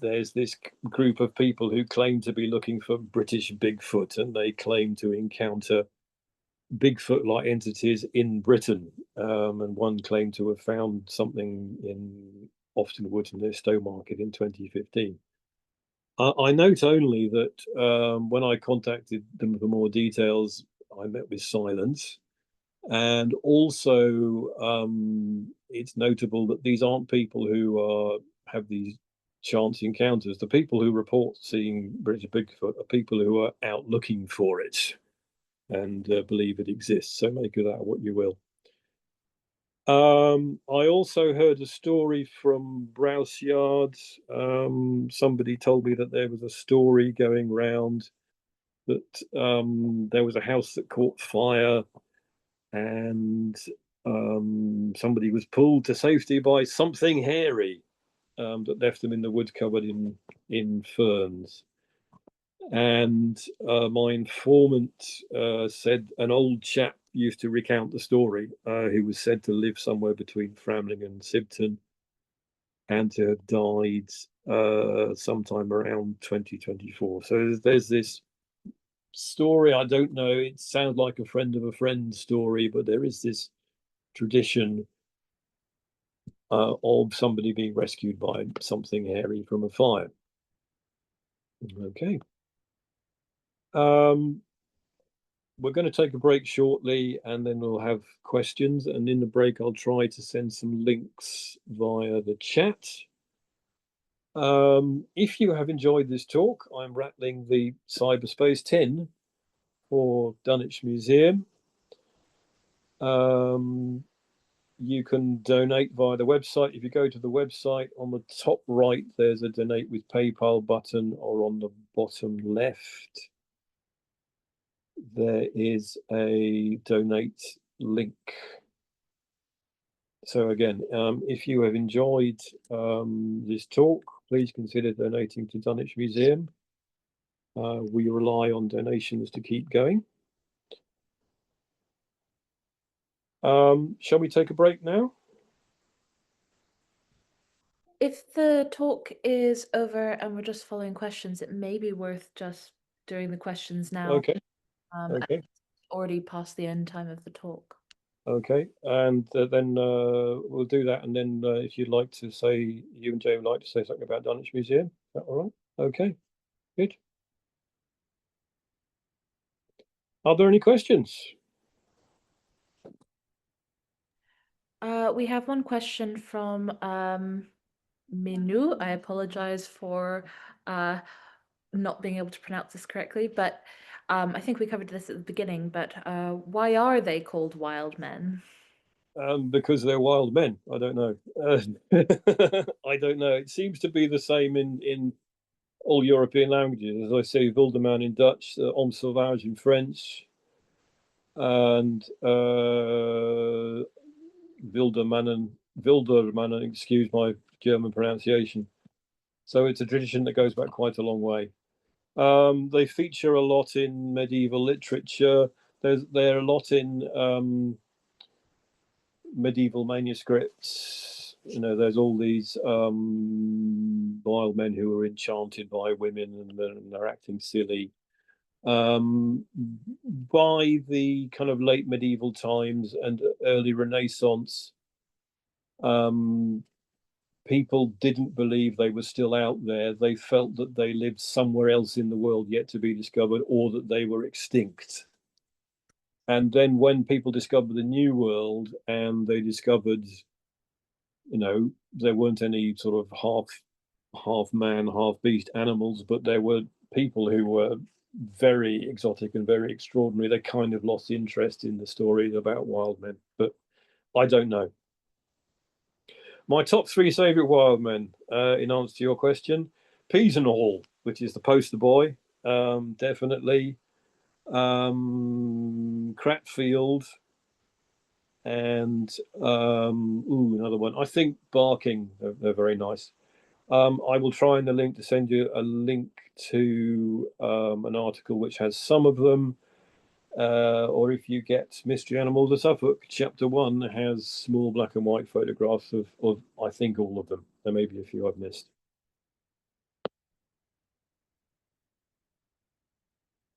there's this group of people who claim to be looking for British Bigfoot, and they claim to encounter Bigfoot-like entities in Britain. And one claimed to have found something in Ofton Woods near Stowmarket in 2015. I note only that when I contacted them for more details, I met with silence. And also, it's notable that these aren't people who have these chance encounters. The people who report seeing British Bigfoot are people who are out looking for it and believe it exists. So make of that what you will. I also heard a story from Browse Yard. Somebody told me that there was a story going round that there was a house that caught fire, and somebody was pulled to safety by something hairy that left them in the wood covered in ferns. And my informant said an old chap used to recount the story, who was said to live somewhere between Framlingham and Sibton, and to have died sometime around 2024. So there's this story. I don't know. It sounds like a friend of a friend story, but there is this tradition of somebody being rescued by something hairy from a fire. Okay. We're going to take a break shortly, and then we'll have questions. And in the break, I'll try to send some links via the chat. If you have enjoyed this talk, I'm rattling the cyberspace tin for Dunwich Museum. You can donate via the website. If you go to the website, on the top right, there's a donate with PayPal button, or on the bottom left, there is a donate link. So again, if you have enjoyed this talk, please consider donating to Dunwich Museum. We rely on donations to keep going. Shall we take a break now? If the talk is over and we're just following questions, it may be worth just doing the questions now. Okay. Okay. Already past the end time of the talk. Okay, and then we'll do that. And then if you'd like to say, you and Jay would like to say something about Dunwich Museum, is that all right? Okay, good. Are there any questions? We have one question from Minu. I apologize for not being able to pronounce this correctly, but I think we covered this at the beginning, but why are they called Wildmen? Because they're wild men. I don't know. I don't know. It seems to be the same in all European languages. As I say, Wilderman in Dutch, Homme Sauvage in French, and Wildermannen, excuse my German pronunciation. So it's a tradition that goes back quite a long way. They feature a lot in medieval literature. They're a lot in medieval manuscripts. You know, there's all these wild men who are enchanted by women, and they're acting silly. By the kind of late medieval times and early Renaissance, people didn't believe they were still out there. They felt that they lived somewhere else in the world yet to be discovered, or that they were extinct. And then when people discovered the New World, and they discovered, you know, there weren't any sort of half man, half beast animals, but there were people who were very exotic and very extraordinary, they kind of lost interest in the stories about wild men. But I don't know. My top three favourite wild men, in answer to your question: Peas and All, which is the poster boy, definitely. Cratfield, and another one. I think Barking. They're very nice. I will try in the link to send you a link to an article which has some of them. Or if you get Mystery Animals of Suffolk, chapter 1 has small black and white photographs of I think all of them. There may be a few I've missed.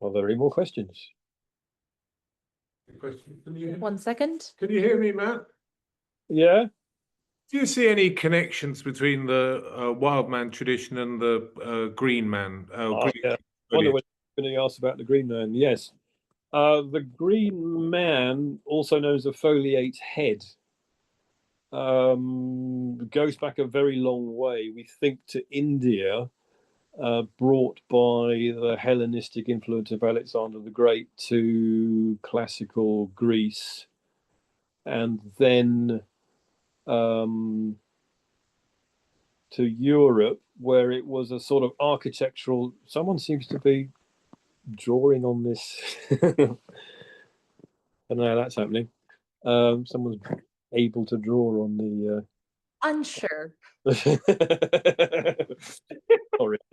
Are there any more questions? Question. 1 second. Can you hear me, Matt? Yeah. Do you see any connections between the wild man tradition and the green man? Yeah. I wonder when you're going to ask about the Green Man. Yes. The Green Man, also known as the foliate head, goes back a very long way. We think to India, brought by the Hellenistic influence of Alexander the Great to classical Greece, and then to Europe, where it was a sort of architectural. Someone seems to be drawing on this. I don't know how that's happening. Someone's able to draw on the. Unsure. Sorry,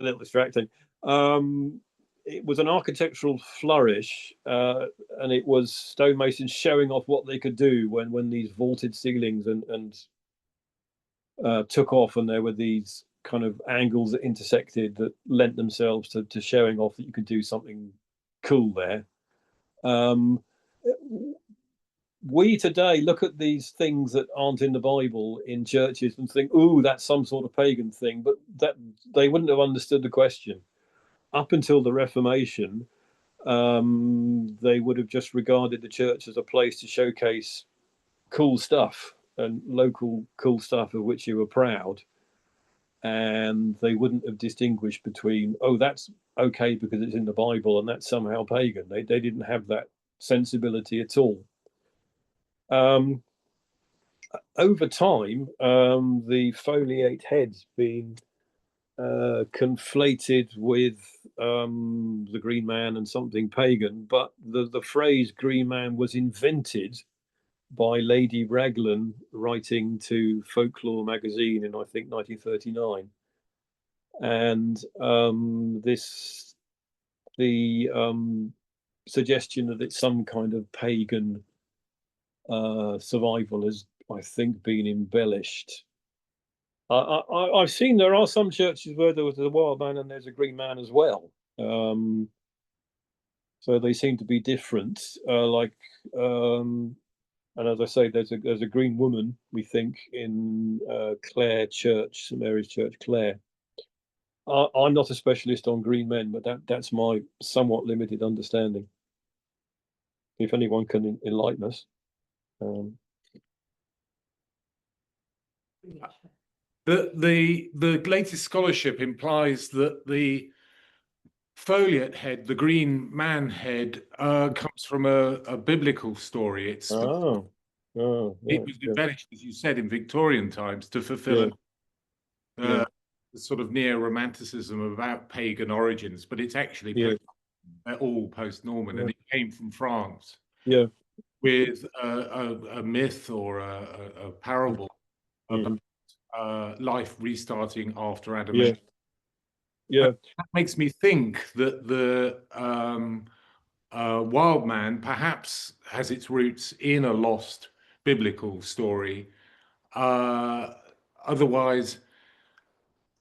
a little distracting. it was an architectural flourish, and it was stonemasons showing off what they could do when these vaulted ceilings and took off, and there were these kind of angles that intersected that lent themselves to showing off that you could do something cool there. We today look at these things that aren't in the Bible in churches and think, "Ooh, that's some sort of pagan thing," but that they wouldn't have understood the question. Up until the Reformation, they would have just regarded the church as a place to showcase cool stuff and local cool stuff of which you were proud. And they wouldn't have distinguished between, oh, that's okay because it's in the Bible and that's somehow pagan. They didn't have that sensibility at all. Over time, the foliate heads being conflated with the Green Man and something pagan, but the phrase Green Man was invented by Lady Raglan writing to Folklore magazine in, I think, 1939. And the suggestion that it's some kind of pagan survival has, I think, been embellished. I've seen there are some churches where there was a wild man and there's a green man as well. So they seem to be different. And as I say, there's a green woman, we think, in Clare Church, St Mary's Church, Clare. I'm not a specialist on green men, but that's my somewhat limited understanding. If anyone can enlighten us. The latest scholarship implies that the foliate head, the green man head, comes from a biblical story. It was embellished, as you said, in Victorian times to fulfill a sort of neo-romanticism about pagan origins, but it's actually all post-Norman, and it came from France. With a myth or a parable about life restarting after Adam. That makes me think that the wild man perhaps has its roots in a lost biblical story. Otherwise,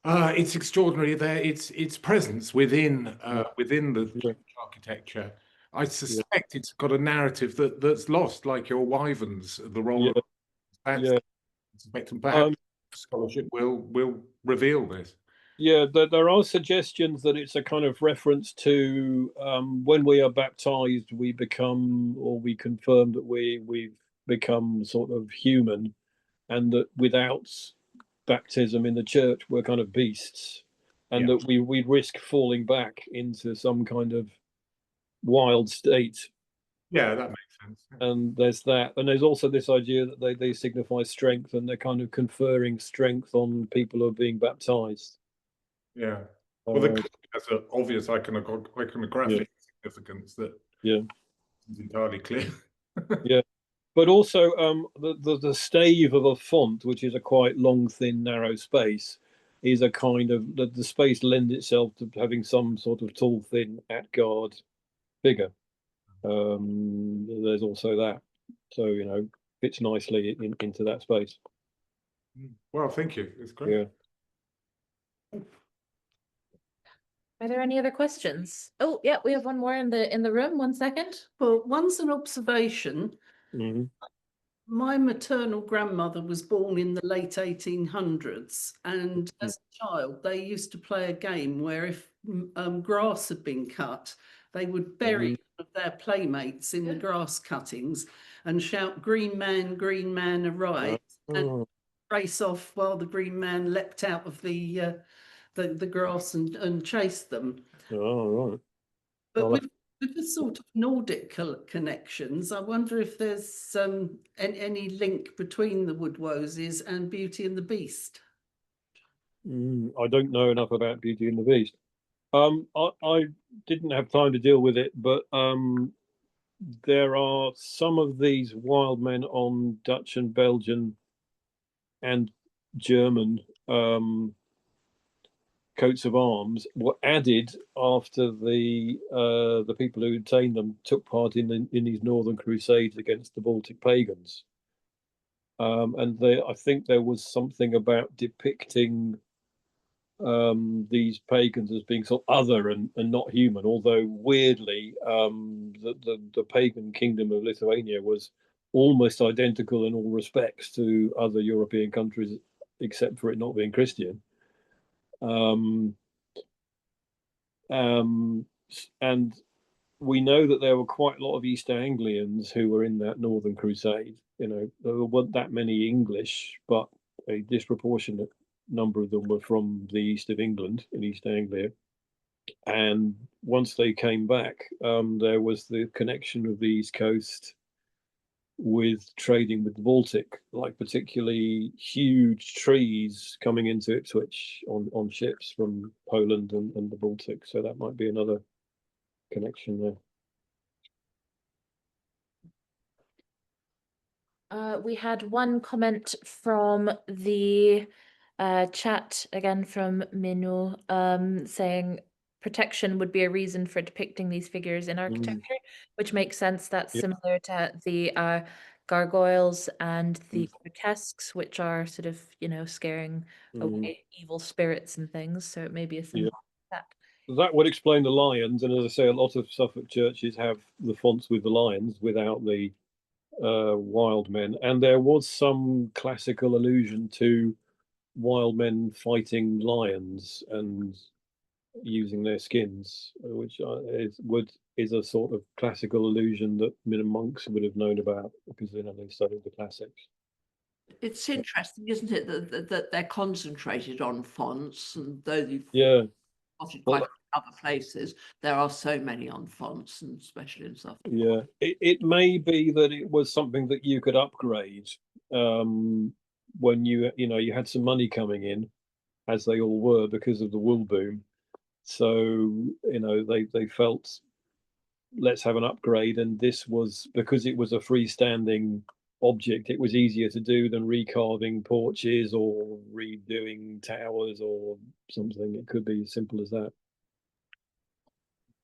it's extraordinary there. Its presence within the architecture. I suspect it's got a narrative that's lost, like your wyverns, the role of and perhaps scholarship will reveal this. Yeah, there are suggestions that it's a kind of reference to when we are baptized, we become, or we confirm that we've become sort of human, and that without baptism in the church, we're kind of beasts, and that we risk falling back into some kind of wild state. Yeah, that makes sense. And there's that, and there's also this idea that they signify strength, and they're kind of conferring strength on people who are being baptized. Yeah. Well, the has an obvious iconographic significance that is entirely clear. But also the stave of a font, which is a quite long, thin, narrow space, is a kind of the space lends itself to having some sort of tall, thin, at-guard figure. There's also that, so fits nicely into that space. Well, thank you. It's great. Are there any other questions? Oh, yeah, we have one more in the room. 1 second. Well, one's an observation. My maternal grandmother was born in the late 1800s, and as a child, they used to play a game where if grass had been cut, they would bury their playmates in the grass cuttings and shout, green man, arise," and race off while the green man leapt out of the grass and chased them. Oh, right. But with the sort of Nordic connections, I wonder if there's any link between the Woodwoses and Beauty and the Beast. I don't know enough about Beauty and the Beast. I didn't have time to deal with it, but there are some of these wild men on Dutch and Belgian and German coats of arms were added after the people who obtained them took part in these northern crusades against the Baltic pagans. And I think there was something about depicting these pagans as being sort of other and not human, although weirdly the pagan kingdom of Lithuania was almost identical in all respects to other European countries, except for it not being Christian. And we know that there were quite a lot of East Anglians who were in that Northern Crusade. You know, there weren't that many English, but a disproportionate number of them were from the east of England, in East Anglia. And once they came back, there was the connection of the East Coast with trading with the Baltic, like particularly huge trees coming into Ipswich on ships from Poland and the Baltic. So that might be another connection there. We had one comment from the chat, again from Minu, saying protection would be a reason for depicting these figures in architecture, which makes sense. That's similar to the gargoyles and the grotesques, which are sort of, scaring away evil spirits and things. So it may be a symbol of that. That would explain the lions, and as I say, a lot of Suffolk churches have the fonts with the lions without the wild men, and there was some classical allusion to wild men fighting lions and using their skins, which is a sort of classical allusion that monks would have known about because they studied the classics. It's interesting, isn't it, that they're concentrated on fonts, and though you've spotted quite other places, there are so many on fonts, and especially in Suffolk. Yeah, it may be that it was something that you could upgrade when you had some money coming in, as they all were because of the wool boom. So they felt, let's have an upgrade, and this was because it was a freestanding object. It was easier to do than recarving porches or redoing towers or something. It could be as simple as that.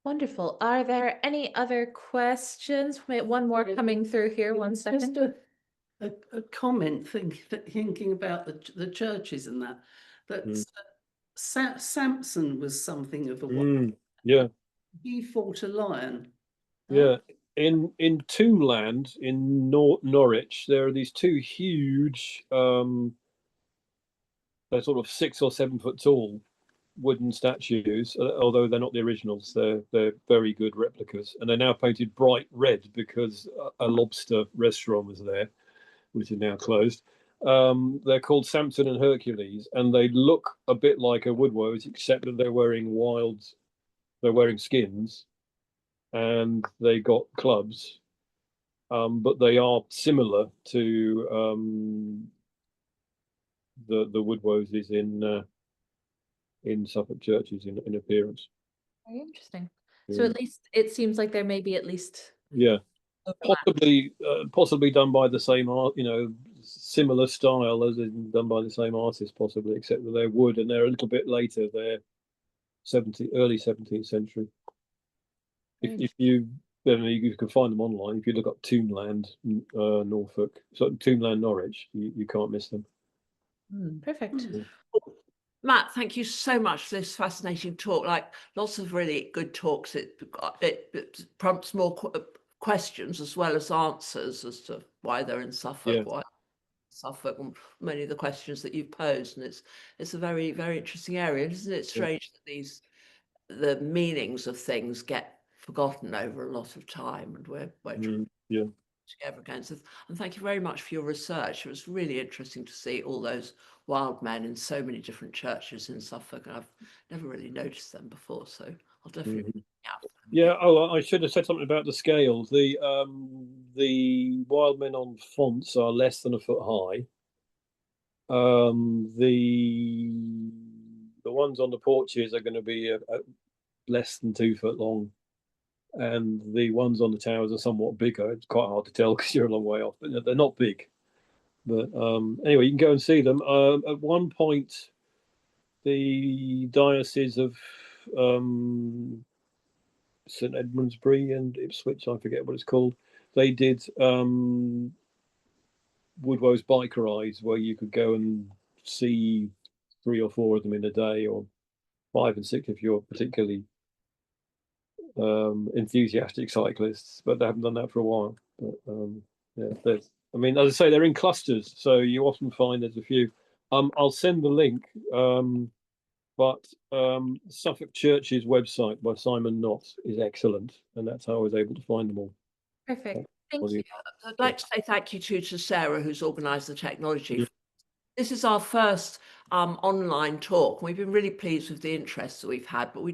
Wonderful. Are there any other questions? Wait, one more coming through here. One second. Just a comment thinking about the churches and that Samson was something of a wild. Yeah. He fought a lion. Yeah. In Tombland in Norwich, there are these two huge, they're sort of 6 or 7 foot tall wooden statues, although they're not the originals. They're very good replicas, and they're now painted bright red because a lobster restaurant was there, which is now closed. They're called Samson and Hercules, and they look a bit like a woodwose, except that they're wearing skins, and they got clubs, but they are similar to the woodwoses in Suffolk churches in appearance. Very interesting. So at least it seems like there may be at least possibly done by the same art, similar style as done by the same artist, possibly, except that they're wood and they're a little bit later. They're early 17th century. If you can find them online. If you look up Tombland Norfolk, so Tombland Norwich, you can't miss them. Perfect. Matt, thank you so much for this fascinating talk. Like lots of really good talks. It prompts more questions as well as answers as to why they're in Suffolk, why Suffolk, and many of the questions that you've posed. And it's a very, very interesting area. Isn't it strange that the meanings of things get forgotten over a lot of time, and we're together again. So, and thank you very much for your research. It was really interesting to see all those wild men in so many different churches in Suffolk, and I've never really noticed them before, so I'll definitely I should have said something about the scales. The wild men on fonts are less than a foot high. The ones on the porches are going to be less than 2 foot long, and the ones on the towers are somewhat bigger. It's quite hard to tell because you're a long way off, but they're not big. But anyway, you can go and see them. At one point, the Diocese of St Edmundsbury and Ipswich, I forget what it's called, they did Woodwose bike rides where you could go and see 3 or 4 of them in a day, or 5 and 6 if you're particularly enthusiastic cyclists, but they haven't done that for a while. But yeah, I mean, as I say, they're in clusters, so you often find there's a few. I'll send the link, but Suffolk Church's website by Simon Knott is excellent, and that's how I was able to find them all. Perfect. Thank you. I'd like to say thank you to Sarah, who's organised the technology. This is our first online talk. We've been really pleased with the interest that we've had, but we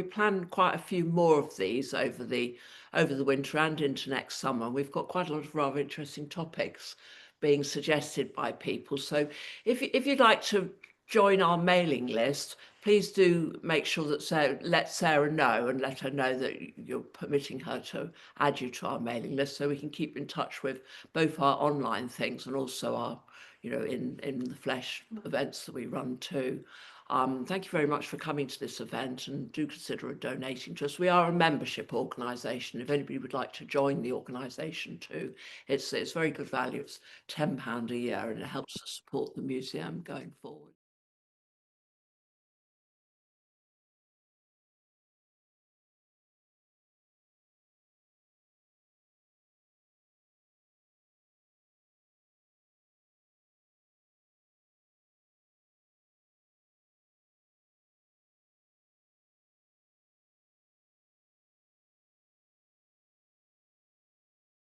plan quite a few more of these over the winter and into next summer. We've got quite a lot of rather interesting topics being suggested by people. So if you'd like to join our mailing list, please do make sure that let Sarah know and let her know that you're permitting her to add you to our mailing list, so we can keep in touch with both our online things and also our, in the flesh events that we run too. Thank you very much for coming to this event, and do consider donating to us. We are a membership organisation. If anybody would like to join the organisation too, it's very good value. It's £10 a year, and it helps us support the museum going forward.